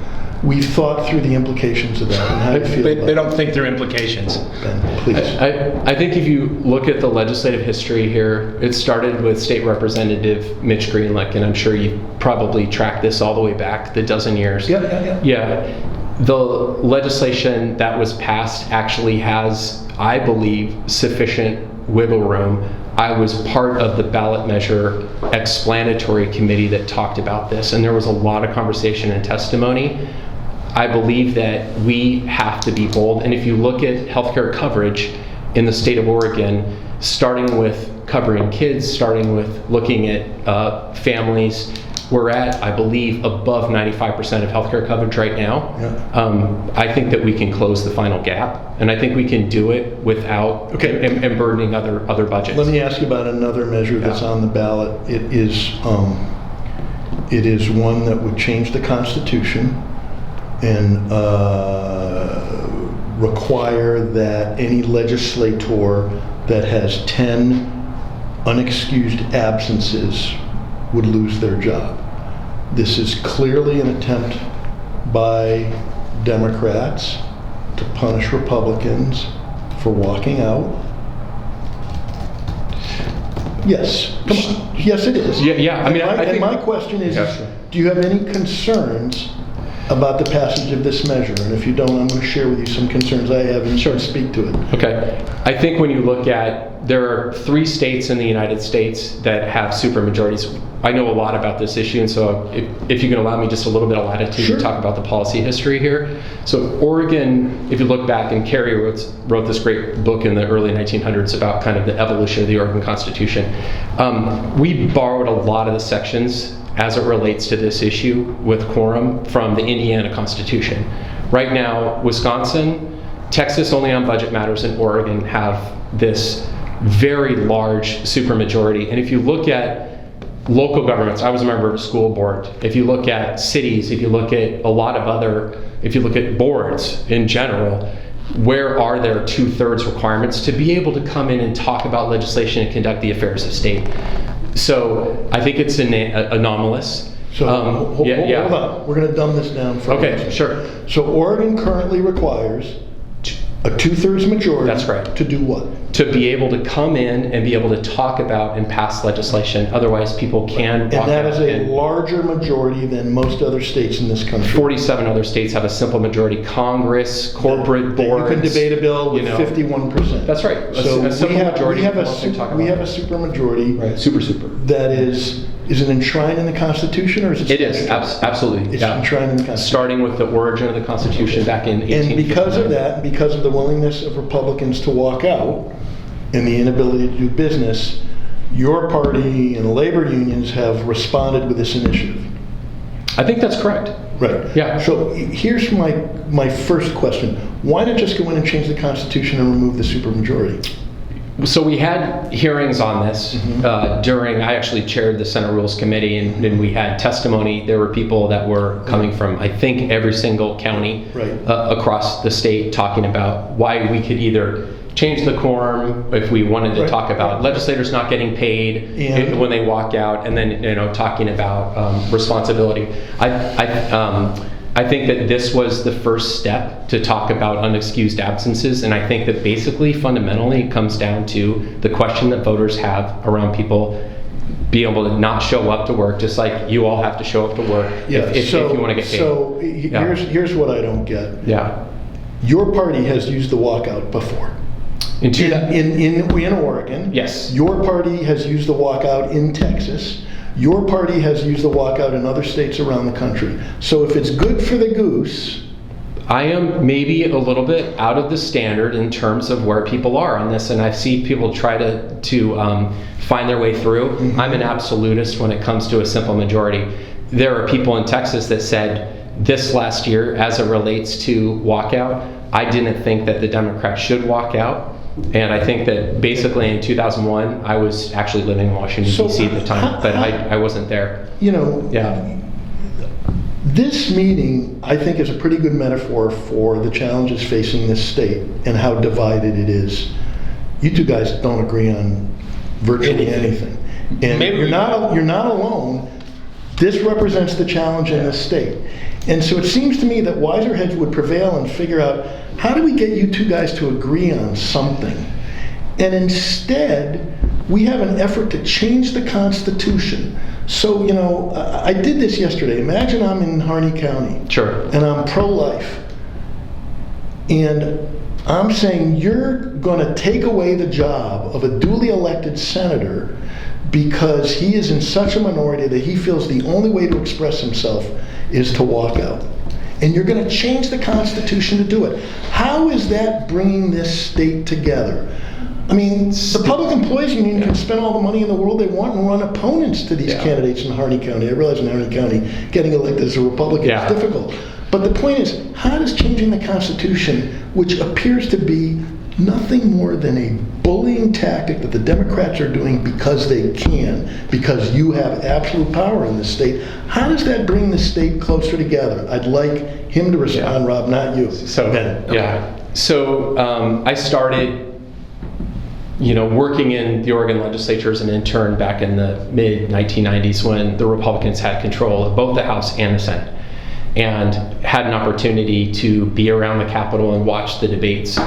we've thought through the implications of that and how you feel about They don't think they're implications. Ben, please. I think if you look at the legislative history here, it started with State Representative Mitch Greenlick, and I'm sure you probably tracked this all the way back the dozen years. Yeah. The legislation that was passed actually has, I believe, sufficient wiggle room. I was part of the ballot measure explanatory committee that talked about this, and there was a lot of conversation and testimony. I believe that we have to be bold, and if you look at healthcare coverage in the state of Oregon, starting with covering kids, starting with looking at families, we're at, I believe, above 95% of healthcare coverage right now. I think that we can close the final gap, and I think we can do it without and burdening other budgets. Let me ask you about another measure that's on the ballot. It is one that would change the Constitution and require that any legislator that has 10 unexcused absences would lose their job. This is clearly an attempt by Democrats to punish Republicans for walking out. Yes, come on. Yes, it is. Yeah. I think my question is, do you have any concerns about the passage of this measure? And if you don't, I'm going to share with you some concerns I have and speak to it. Okay. I think when you look at, there are 3 states in the United States that have supermajorities. I know a lot about this issue, and so if you can allow me just a little bit of latitude to talk about the policy history here. So Oregon, if you look back, and Kerry wrote this great book in the early 1900s about kind of the evolution of the Oregon Constitution. We borrowed a lot of the sections as it relates to this issue with quorum from the Indiana Constitution. Right now, Wisconsin, Texas only on budget matters, and Oregon have this very large supermajority. And if you look at local governments, I was a member of a school board. If you look at cities, if you look at a lot of if you look at boards in general, where are there 2/3 requirements to be able to come in and talk about legislation and conduct the affairs of state? So I think it's anomalous. So hold on, we're going to dumb this down for Okay, sure. So Oregon currently requires A 2/3 majority. That's correct. To do what? To be able to come in and be able to talk about and pass legislation. Otherwise, people can walk And that out is a and- larger majority than most other states in this country. 47 other states have a simple majority. Congress, corporate That boards. you can debate a bill with 51%. That's right. So A simple majority we have a can talk about we have it. a super majority Right. Super. that is it enshrined in the Constitution or is it? It is, statutory? absolutely. It's yeah. enshrined in the Constitution. Starting with the origin of the Constitution back in 1859. And because of that, because of the willingness of Republicans to walk out and the inability to do business, your party and labor unions have responded with this initiative. I think that's correct. Right. Yeah. So here's my first question. Why not just go in and change the Constitution and remove the supermajority? So we had hearings on this during, I actually chaired the Senate Rules Committee, and then we had testimony. There were people that were coming from, I think, every single county Right. Across the state talking about why we could either change the quorum if we wanted to Right. talk about legislators not getting paid And- when they walk out, and then talking about responsibility. I think that this was the first step to talk about unexcused absences, and I think that basically, fundamentally, it comes down to the question that voters have around people being able to not show up to work, just like you all have to show up to work if you want to get paid. So here's what I don't get. Yeah. Your party has used the walkout before. In Oregon. Yes. Your party has used the walkout in Texas. Your party has used the walkout in other states around the country. So if it's good for the goose, I am maybe a little bit out of the standard in terms of where people are on this, and I see people try to find their way through. Mm-hmm. I'm an absolutist when it comes to a simple majority. There are people in Texas that said this last year, as it relates to walkout, I didn't think that the Democrats should walk out. And I think that basically in 2001, I was actually living in Washington, So D.C. at the time, but I wasn't there. Yeah. This meeting, I think, is a pretty good metaphor for the challenges facing this state and how divided it is. You two guys don't agree on virtually anything. And Maybe you're not alone. This represents the challenge in this state. And so it seems to me that wiser heads would prevail and figure out, how do we get you two guys to agree on something? And instead, we have an effort to change the Constitution. So, I did this yesterday. Imagine I'm in Harney County. Sure. And I'm pro-life. And I'm saying you're going to take away the job of a duly elected senator because he is in such a minority that he feels the only way to express himself is to walk out. And you're going to change the Constitution to do it. How is that bringing this state together? I mean, the Public Employees Union can spend all the money in the world they want and run opponents to these candidates in Harney County. I realize in Harney County, getting elected as a Republican is difficult. But the point is, how does changing the Constitution, which appears to be nothing more than a bullying tactic that the Democrats are doing because they can, because you have absolute power in this state, how does that bring the state closer together? I'd like him to respond, Rob, not you. So I started working in the Oregon legislature as an intern back in the mid-1990s when the Republicans had control of both the House and the Senate, and had an opportunity to be around the Capitol and watch the debates.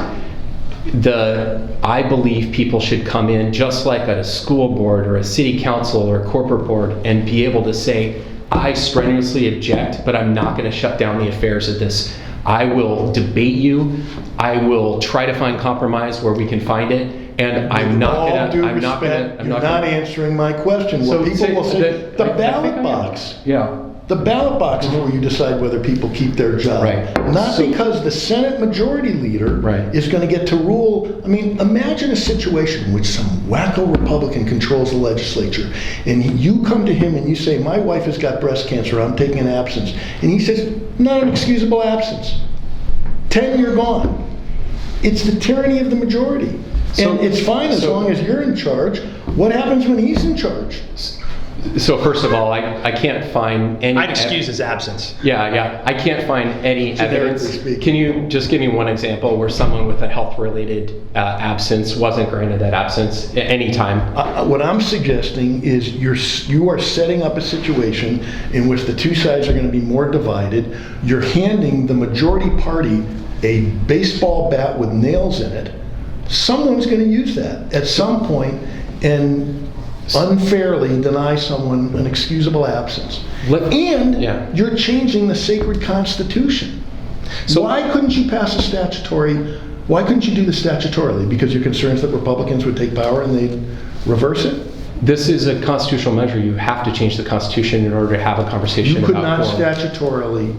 I believe people should come in just like at a school board or a city council or a corporate board and be able to say, I strenuously object, but I'm not going to shut down the affairs of this. I will debate you. I will try to find compromise where we can find it. And I'm not going to. You're not answering my question. So people will say the ballot I box. Yeah. The ballot box is where you decide whether people keep their job. Right. Not because the Senate Majority Leader is going to get to rule. I mean, imagine a situation in which some wacko Republican controls the legislature, and you come to him and you say, my wife has got breast cancer, I'm taking an absence. And he says, not an excusable absence. 10, you're gone. It's the tyranny of the majority. And it's fine as long as you're in charge. What happens when he's in charge? So first of all, I can't find any... I'd excuse his absence. Yeah. I can't find any evidence. speaking. Can you just give me one example where someone with a health-related absence wasn't granted that absence at any time? What I'm suggesting is you are setting up a situation in which the two sides are going to be more divided. You're handing the majority party a baseball bat with nails in it, someone's going to use that at some point and unfairly deny someone an excusable absence. And you're changing the sacred Constitution. So why couldn't you pass a statutory, why couldn't you do this statutorily? Because you're concerned that Republicans would take power and they'd reverse it? This is a constitutional measure. You have to change the Constitution in order to have a conversation about quorum. You could not statutorily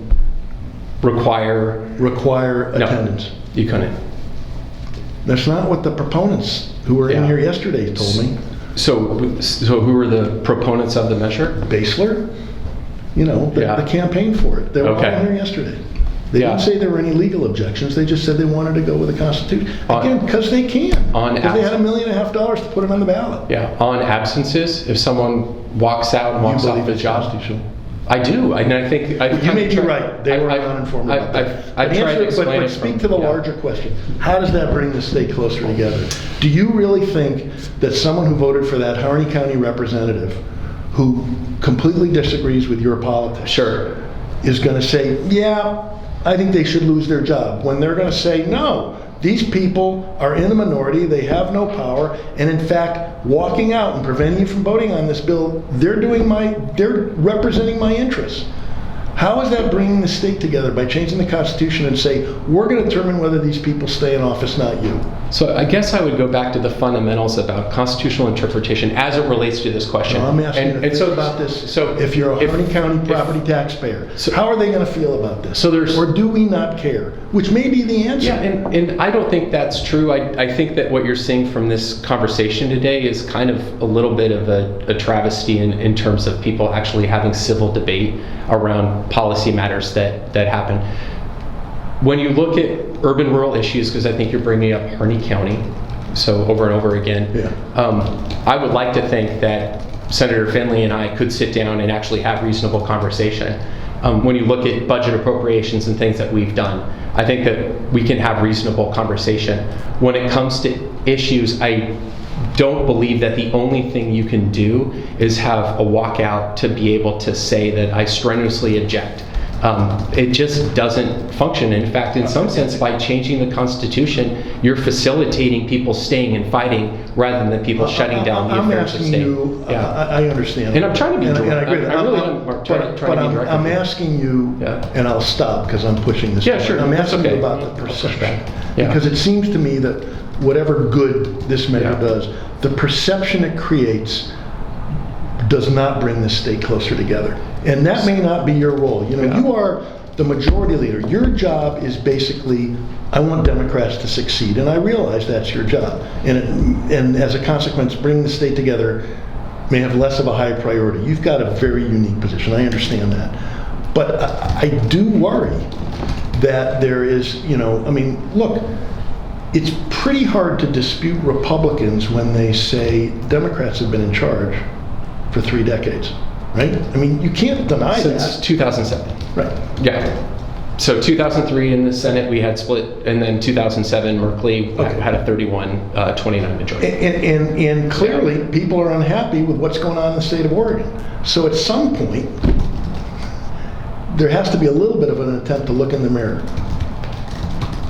require attendance. No, you couldn't. That's not what the proponents who were in here yesterday told me. So who were the proponents of the measure? Basler, the campaign for it. They were all in here yesterday. They didn't say there were any legal objections. They just said they wanted to go with the Constitution. Again, because they can. Because they had $1.5 million to put it on the ballot. Yeah. On absences, if someone walks out and walks off the job. I do. I think you may be right. They were uninformed about that. I've tried to explain but speak to the larger question. How does that bring the state closer together? Do you really think that someone who voted for that Harney County representative who completely disagrees with your politics is going to say, yeah, I think they should lose their job, when they're going to say, no, these people are in a minority, they have no power, and in fact, walking out and preventing you from voting on this bill, they're representing my interests. How is that bringing the state together by changing the Constitution and say, we're going to determine whether these people stay in office, not you? So I guess I would go back to the fundamentals about constitutional interpretation as it relates to this question. No, I'm asking you to think about this. So if you're a Harney County property taxpayer, how are they going to feel about this? Or do we not care? Which may be the answer. Yeah, and I don't think that's true. I think that what you're seeing from this conversation today is kind of a little bit of a travesty in terms of people actually having civil debate around policy matters that happen. When you look at urban-rural issues, because I think you're bringing up Harney County, so over and over again, I would like to think that Senator Finley and I could sit down and actually have reasonable conversation. When you look at budget appropriations and things that we've done, I think that we can have reasonable conversation. When it comes to issues, I don't believe that the only thing you can do is have a walkout to be able to say that I strenuously object. It just doesn't function. In fact, in some sense, by changing the Constitution, you're facilitating people staying and fighting rather than people shutting down the affairs of state. I understand. And I'm trying to be direct. And I agree. I really am trying to be direct. I'm asking you, and I'll stop because I'm pushing this. Yeah, sure. I'm asking you about the perception. Because it seems to me that whatever good this measure does, the perception it creates does not bring the state closer together. And that may not be your role. You are the majority leader. Your job is basically, I want Democrats to succeed, and I realize that's your job. And as a consequence, bringing the state together may have less of a high priority. You've got a very unique position. I understand that. But I do worry that there is, look, it's pretty hard to dispute Republicans when they say Democrats have been in charge for 3 decades, right? You can't deny that. Since 2007. Right. Yeah. So 2003 in the Senate we had split, and then 2007 Merkley had a 31-29 majority. And clearly people are unhappy with what's going on in the state of Oregon. So at some point, there has to be a little bit of an attempt to look in the mirror,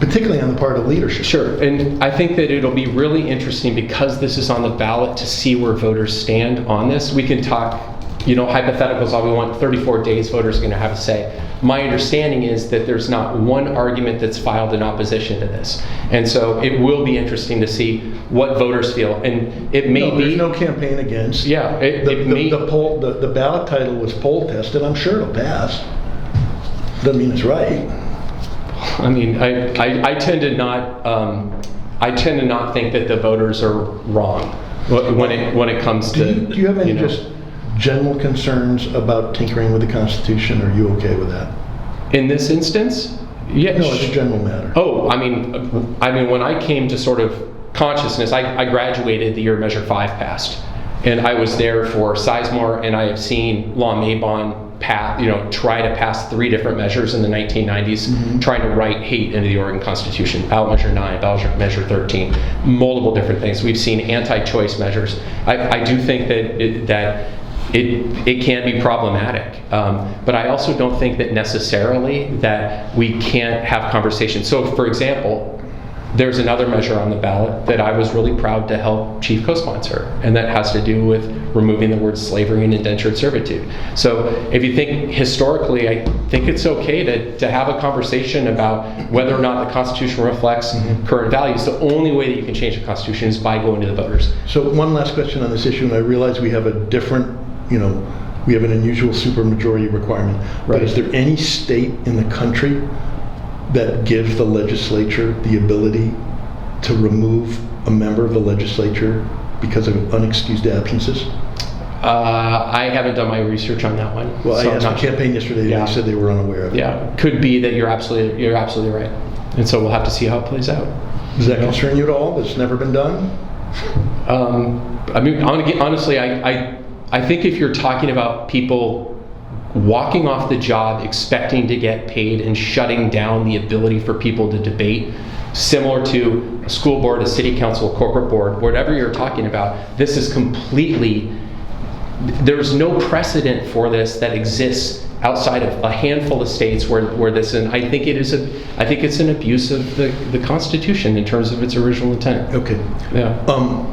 particularly on the part of leadership. Sure, and I think that it'll be really interesting because this is on the ballot to see where voters stand on this. We can talk, hypotheticals all we want. 34 days, voters are going to have a say. My understanding is that there's not one argument that's filed in opposition to this. And so it will be interesting to see what voters feel. And it may be... There's no campaign against. Yeah, the ballot title was poll tested. I'm sure it'll pass. Doesn't mean it's right. I tend to not think that the voters are wrong when it comes to. Do you have any just general concerns about tinkering with the Constitution? Are you okay with that? In this instance, yes. No, it's a general matter. Oh, when I came to sort of consciousness, I graduated the year Measure 5 passed, and I was there for Sizemore, and I have seen Law Mabon try to pass 3 different measures in the 1990s, trying to write hate into the Oregon Constitution. Ballot Measure 9, Ballot Measure 13, multiple different things. We've seen anti-choice measures. I do think that it can be problematic. But I also don't think that necessarily that we can't have conversations. So, for example, there's another measure on the ballot that I was really proud to help Chief co-sponsor, and that has to do with removing the word slavery and indentured servitude. So if you think historically, I think it's okay to have a conversation about whether or not the Constitution reflects current values. The only way that you can change the Constitution is by going to the voters. So one last question on this issue, and I realize we have a different, we have an unusual supermajority requirement. But Right. is there any state in the country that gives the legislature the ability to remove a member of the legislature because of unexcused absences? I haven't done my research on that one. Well, so I I'm asked not the sure. campaign yesterday, Yeah. they said they were unaware of it. Yeah, could be that you're absolutely right, and so we'll have to see how it plays out. Does that concern you at all? That's never been done? I mean, honestly, I think if you're talking about people walking off the job expecting to get paid and shutting down the ability for people to debate, similar to a school board, a city council, a corporate board, whatever you're talking about, this is completely, there's no precedent for this that exists outside of a handful of states where this, and I think it's an abuse of the Constitution in terms of its original intent. Okay. Yeah.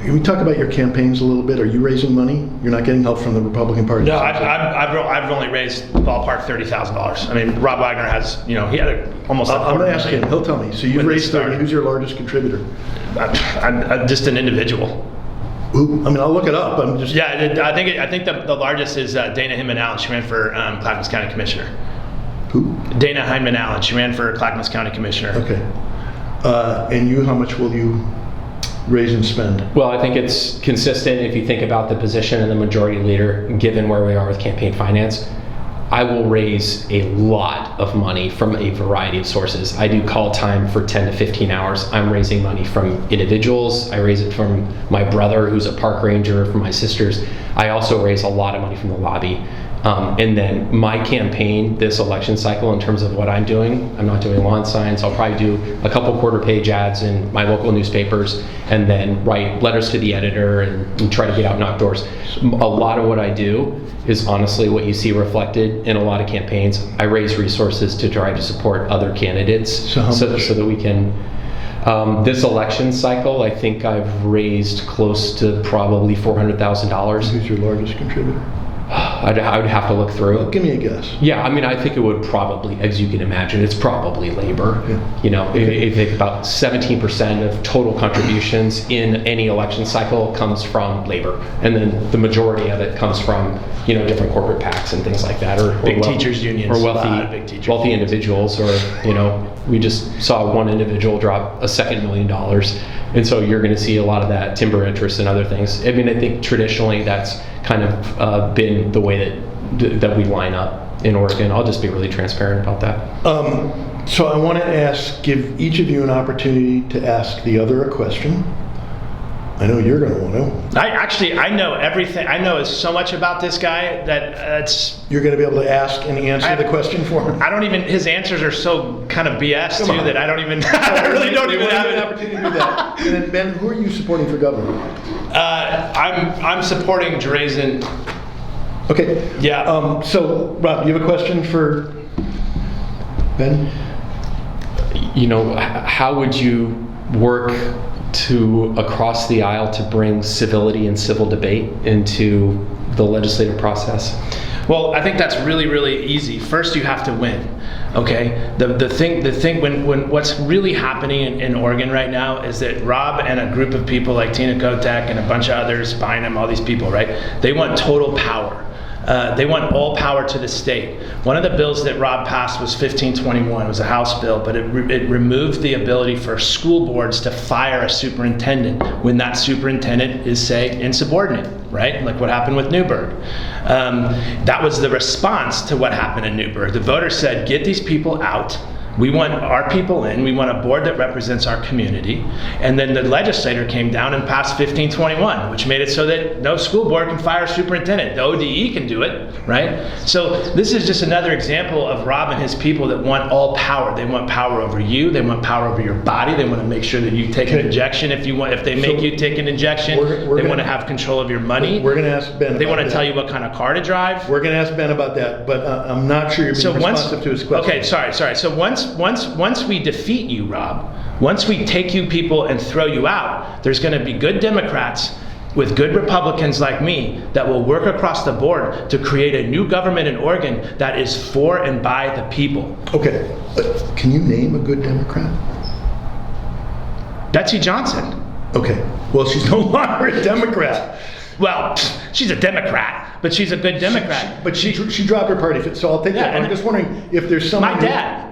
Can we talk about your campaigns a little bit? Are you raising money? You're not getting help from the Republican Party? No, I've only raised ballpark $30,000. I mean, Rob Wagner has, he had almost. I'm going to ask him. He'll tell me. So you've When they raised 30. started. Who's your largest contributor? I'm just an individual. Who? I mean, I'll look it up. I'm just. Yeah, I think the largest is Dana Hinman Allen. She ran for Clackamas County Commissioner. Who? Dana Hinman Allen. She ran for Clackamas County Commissioner. Okay. And you, how much will you raise and spend? Well, I think it's consistent if you think about the position of the majority leader, given where we are with campaign finance. I will raise a lot of money from a variety of sources. I do call time for 10 to 15 hours. I'm raising money from individuals. I raise it from my brother, who's a park ranger, from my sisters. I also raise a lot of money from the lobby. And then my campaign this election cycle, in terms of what I'm doing, I'm not doing lawn signs. I'll probably do a couple quarter-page ads in my local newspapers, and then write letters to the editor and try to get out and outdoors. A lot of what I do is honestly what you see reflected in a lot of campaigns. I raise resources to try to support other candidates So how much? so that we can. This election cycle, I think I've raised close to probably $400,000. Who's your largest contributor? I would have to look through. Well, give me a guess. Yeah, I mean, I think it would probably, as you can imagine, it's probably labor. Yeah. If you think about 17% of total contributions in any election cycle comes from labor, and then the majority of it comes from different corporate PACs and things like that, or Big teachers unions, or a lot of big teachers wealthy unions. individuals, or we just saw one individual drop a second $1 million, and so you're going to see a lot of that timber interest and other things. I mean, I think traditionally that's kind of been the way that we line up in Oregon. I'll just be really transparent about that. So I want to give each of you an opportunity to ask the other a question. I know you're going to want to. I know everything. I know so much about this guy that You're going to be able to ask and answer the question for him. I don't even. His answers are so kind of BS Come too on. that I don't even. I really don't even have an an opportunity to do that. And then Ben, who are you supporting for governor? I'm supporting Drazen. Okay. Yeah. So Rob, you have a question for Ben? How would you work across the aisle to bring civility and civil debate into the legislative process? Well, I think that's really, really easy. First, you have to win. Okay. The thing when what's really happening in Oregon right now is that Rob and a group of people like Tina Kotek and a bunch of others behind him, all these people, right? They want total power. They want all power to the state. One of the bills that Rob passed was 1521. It was a House bill, but it removed the ability for school boards to fire a superintendent when that superintendent is, say, insubordinate, right? Like what happened with Newburgh. That was the response to what happened in Newburgh. The voters said, get these people out, We want our people in. We want a board that represents our community. And then the legislator came down and passed 1521, which made it so that no school board can fire a superintendent. The ODE can do it, right? So this is just another example of Rob and his people that want all power. They want power over you. They want power over your body. They want to make sure that you take an injection if they make you take an injection. They want to have control of your money. We're going to ask Ben. They want to tell you what kind of car to drive. We're going to ask Ben about that, but I'm not sure you're being responsive to his question. Okay, sorry. So once we defeat you, Rob, once we take you people and throw you out, there's going to be good Democrats with good Republicans like me that will work across the board to create a new government in Oregon that is for and by the people. Okay, can you name a good Democrat? Betsy Johnson. Okay, well, she's no longer a Democrat. Well, she's a Democrat, but she's a good Democrat. But she dropped her party, so I'll take that. I'm just wondering if there's someone.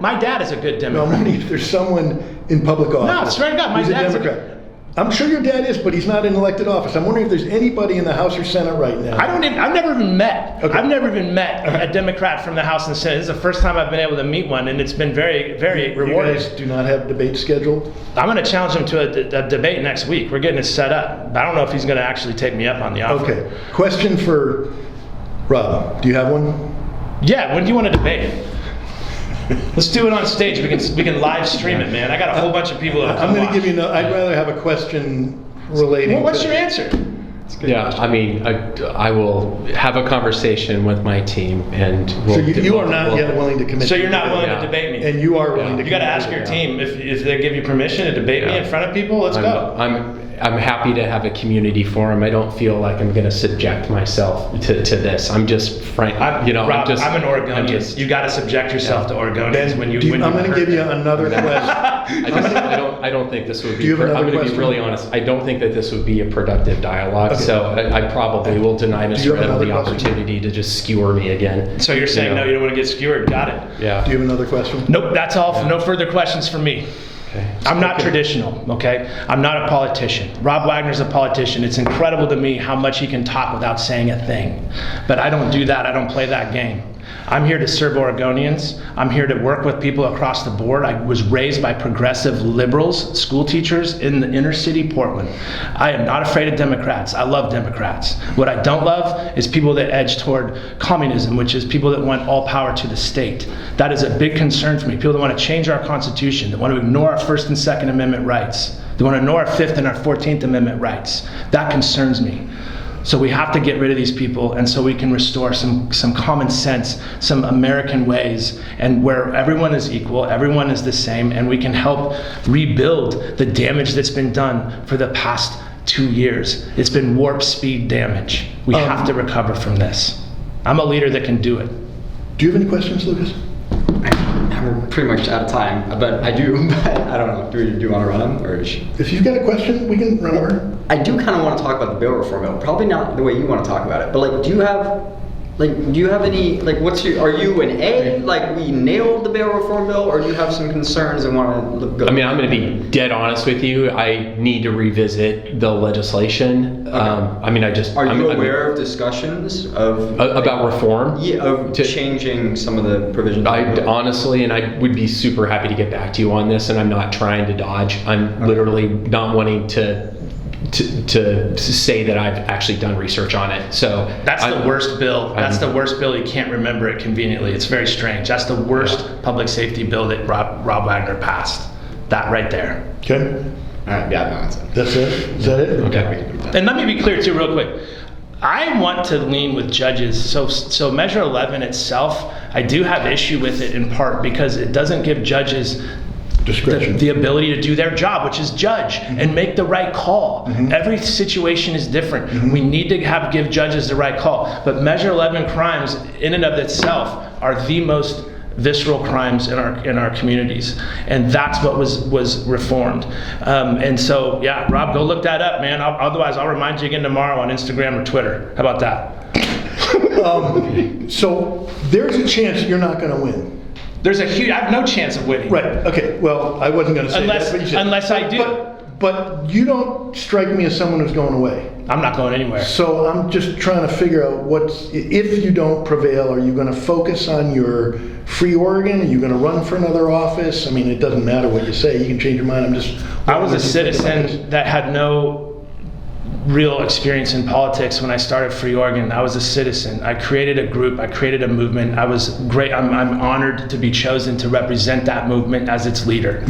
My dad is a good Democrat. No, I'm wondering if there's someone in public office. No, swear to God, my dad's a Democrat. I'm sure your dad is, but he's not in elected office. I'm wondering if there's anybody in the House or Senate right now. I've never even met. Okay. I've never even met a Democrat from the House and Senate. This is the first time I've been able to meet one, and it's been very, very rewarding. You guys do not have debates scheduled? I'm going to challenge him to a debate next week. We're getting it set up. But I don't know if he's going to actually take me up on the offer. Okay. Question for Rob. Do you have one? Yeah. When do you want to debate? Let's do it on stage. We can live stream it, man. I got a whole bunch of people that I'm going to give you. I'd rather have a question relating. Well, what's your answer? Yeah, I mean, I will have a conversation with my team, and so you are not yet willing to commit. So you're not willing to debate me, and you are willing to. You got to ask your team if they give you permission to debate me in front of people. Let's go. I'm happy to have a community forum. I don't feel like I'm going to subject myself to this. I'm just frank. Rob, I'm an Oregonian. You got to subject yourself to Oregonians when you. I'm going to give you another question. I don't think this would be. I'm going to be really honest. I don't think that this would be a productive dialogue. Okay. So I probably will deny Mr. Edtl the opportunity to just skewer me again. So you're saying no, you don't want to get skewered. Got it. Yeah. Do you have another question? Nope. That's all. No further questions from me. Okay. I'm not traditional, okay? I'm not a politician. Rob Wagner's a politician. It's incredible to me how much he can talk without saying a thing. But I don't do that. I don't play that game. I'm here to serve Oregonians. I'm here to work with people across the board. I was raised by progressive liberals, school teachers in the inner city Portland. I am not afraid of Democrats. I love Democrats. What I don't love is people that edge toward communism, which is people that want all power to the state. That is a big concern for me. People that want to change our Constitution, that want to ignore our First and Second Amendment rights. They want to ignore our Fifth and our 14th Amendment rights. That concerns me. So we have to get rid of these people, and so we can restore some common sense, some American ways, and where everyone is equal, everyone is the same, and we can help rebuild the damage that's been done for the past 2 years. It's been warp speed damage. We have to recover from this. I'm a leader that can do it. Do you have any questions, Lucas? We're pretty much out of time, but I do. But I don't know. Do you want to run them, or? If you've got a question, we can run over. I do kind of want to talk about the bail reform bill. Probably not the way you want to talk about it, but do you have any, are you an A, like we nailed the bail reform bill, or do you have some concerns and want to go? I mean, I'm going to be dead honest with you. I need to revisit the legislation. Okay. Are you aware of discussions of about reform? Yeah, of changing some of the provisions. Honestly, and I would be super happy to get back to you on this, and I'm not trying to dodge. I'm literally not wanting to say that I've actually done research on it. So that's the worst bill. That's the worst bill. You can't remember it conveniently. It's very strange. That's the worst public safety bill that Rob Wagner passed. That right there. Okay. All right. Yeah, no, that's it. That's it? Is that it? Okay. And let me be clear too, real quick. I want to lean with judges. So Measure 11 itself, I do have issue with it in part because it doesn't give judges discretion, the ability to do their job, which is judge and make the right call. Every situation is different. We need to give judges the right call. But Measure 11 crimes in and of itself are the most visceral crimes in our communities, and that's what was reformed. And so, yeah, Rob, go look that up, man. Otherwise, I'll remind you again tomorrow on Instagram or Twitter. How about that? So there's a chance you're not going to win. I have no chance of winning. Right. Okay. Well, I wasn't going to say that. Unless I do. But you don't strike me as someone who's going away. I'm not going anywhere. So I'm just trying to figure out if you don't prevail, are you going to focus on your Free Oregon? Are you going to run for another office? I mean, it doesn't matter what you say. You can change your mind. I was a citizen that had no real experience in politics when I started Free Oregon. I was a citizen. I created a group. I created a movement. I was great. I'm honored to be chosen to represent that movement as its leader.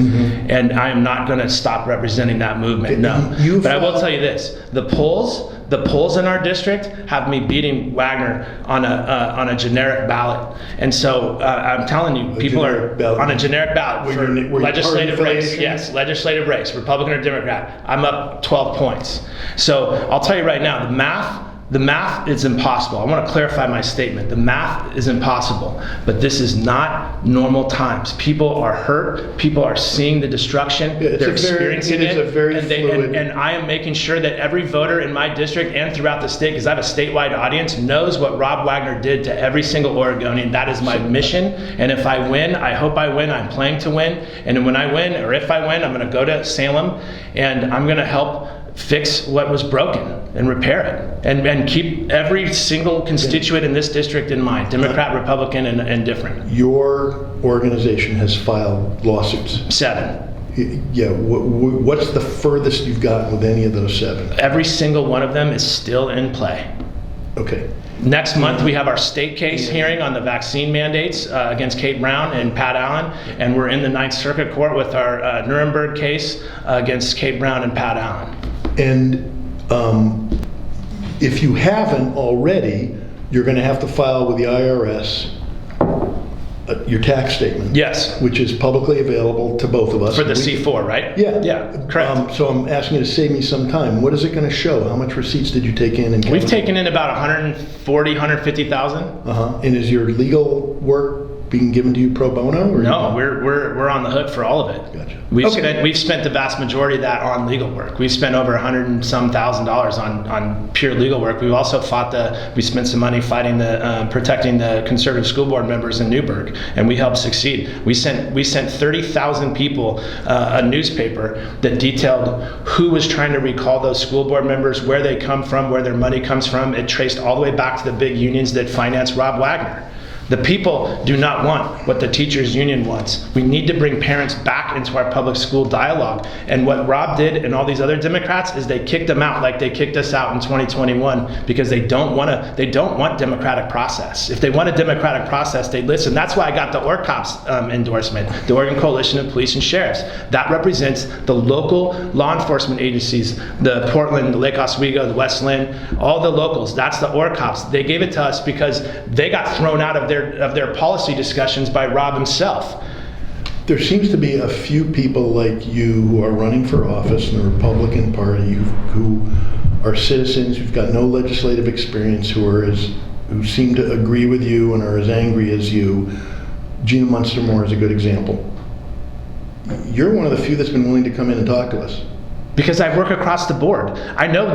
And I am not going to stop representing that movement. No. But I will tell you this: the polls in our district have me beating Wagner on a generic ballot. And so I'm telling you, people are on a generic ballot for legislative race. Yes, legislative race, Republican or Democrat. I'm up 12 points. So I'll tell you right now, the math is impossible. I want to clarify my statement. The math is impossible, but this is not normal times. People are hurt. People are seeing the destruction. They're experiencing it. And I am making sure that every voter in my district and throughout the state, because I have a statewide audience, knows what Rob Wagner did to every single Oregonian. That is my mission. And if I win, I hope I win. I'm playing to win. And when I win, or if I win, I'm going to go to Salem and I'm going to help fix what was broken and repair it, and keep every single constituent in this district in mind, Democrat, Republican, and different. Your organization has filed lawsuits. 7. Yeah, what's the furthest you've gotten with any of those 7? Every single one of them is still in play. Okay. Next month, we have our state case hearing on the vaccine mandates against Kate Brown and Pat Allen, and we're in the Ninth Circuit Court with our Nuremberg case against Kate Brown and Pat Allen. And if you haven't already, you're going to have to file with the IRS your tax statement. Yes. Which is publicly available to both of us. For the C4, right? Yeah. Yeah, correct. So I'm asking you to save me some time. What is it going to show? How much receipts did you take in? We've taken in about 140, 150,000. And is your legal work being given to you pro bono? Or no, we're on the hook for all of it. Gotcha. We've spent the vast majority of that on legal work. We've spent over $100 and some thousand on pure legal work. We've also we spent some money fighting protecting the conservative school board members in Newburgh, and we helped succeed. We sent 30,000 people a newspaper that detailed who was trying to recall those school board members, where they come from, where their money comes from. It traced all the way back to the big unions that finance Rob Wagner. The people do not want what the teachers union wants. We need to bring parents back into our public school dialogue. And what Rob did and all these other Democrats is they kicked them out like they kicked us out in 2021 because they don't want democratic process. If they want a democratic process, they'd listen. That's why I got the ORCOPS endorsement, the Oregon Coalition of Police and Sheriffs. That represents the local law enforcement agencies, the Portland, the Lake Oswego, the West Lynn, all the locals. That's the ORCOPS. They gave it to us because they got thrown out of their policy discussions by Rob himself. There seems to be a few people like you who are running for office in the Republican Party who are citizens who've got no legislative experience, who seem to agree with you and are as angry as you. Gina Munster-Moore is a good example. You're one of the few that's been willing to come in and talk to us. Because I work across the board. I know.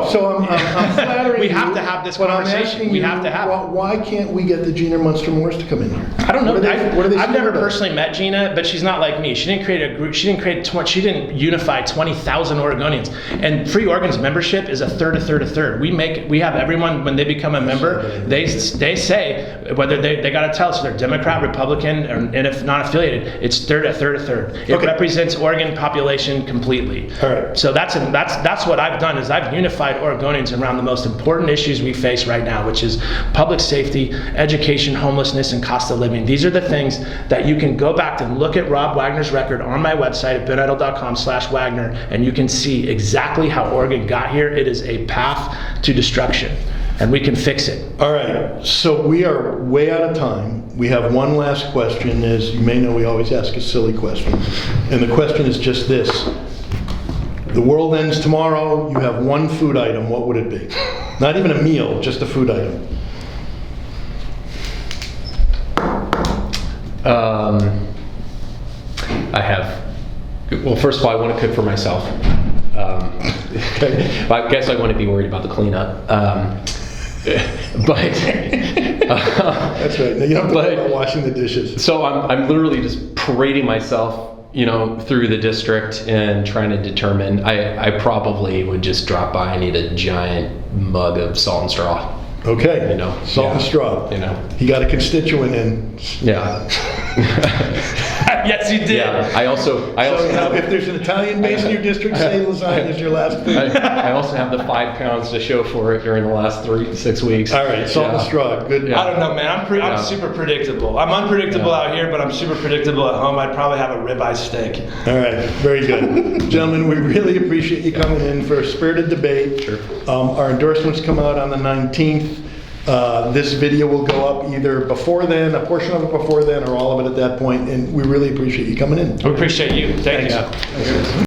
So I'm flattering we have to have this conversation. We have to have it. Why can't we get the Gina Munster-Moores to come in here? I don't know. I've never about? personally met Gina, but she's not like me. She didn't create a group. She didn't unify 20,000 Oregonians. And Free Oregon's membership is a third. We have everyone when they become a member. They say whether they got to tell us if they're Democrat, Republican, and if not affiliated, it's a third. It represents Oregon population completely. All right. So that's what I've done is I've unified Oregonians around the most important issues we face right now, which is public safety, education, homelessness, and cost of living. These are the things that you can go back and look at Rob Wagner's record on my website at benedtl.com/Wagner, and you can see exactly how Oregon got here. It is a path to destruction, and we can fix it. All right, so we are way out of time. We have one last question. As you may know, we always ask a silly question, and the question is just this. The world ends tomorrow, you have one food item, what would it be? Not even a meal, just a food item. Well, first of all, I want to cook for myself. I guess I want to be worried about the cleanup. But that's right. Now you don't have to worry about washing the dishes. So I'm literally just parading myself through the district and trying to determine, I probably would just drop by. I need a giant mug of salt and straw. Okay, salt and yeah, straw. You got a constituent in. Yeah. Yes, you did. Yeah. I also So have, if there's an Italian base in your district, say lasagna is your last food. I also have the 5 pounds to show for it during the last 3 to 6 weeks. All right, salt and Yeah. straw, good. Yeah. I don't know, man. I'm Yeah. super predictable. I'm unpredictable out here, but I'm super predictable at home. I'd probably have a ribeye steak. All right, very good. Gentlemen, we really appreciate you coming in for a spirited debate. Sure. Our endorsements come out on the 19th. This video will go up either before then, a portion of it before then, or all of it at that point, and we really appreciate you coming in. We appreciate you. Thank you.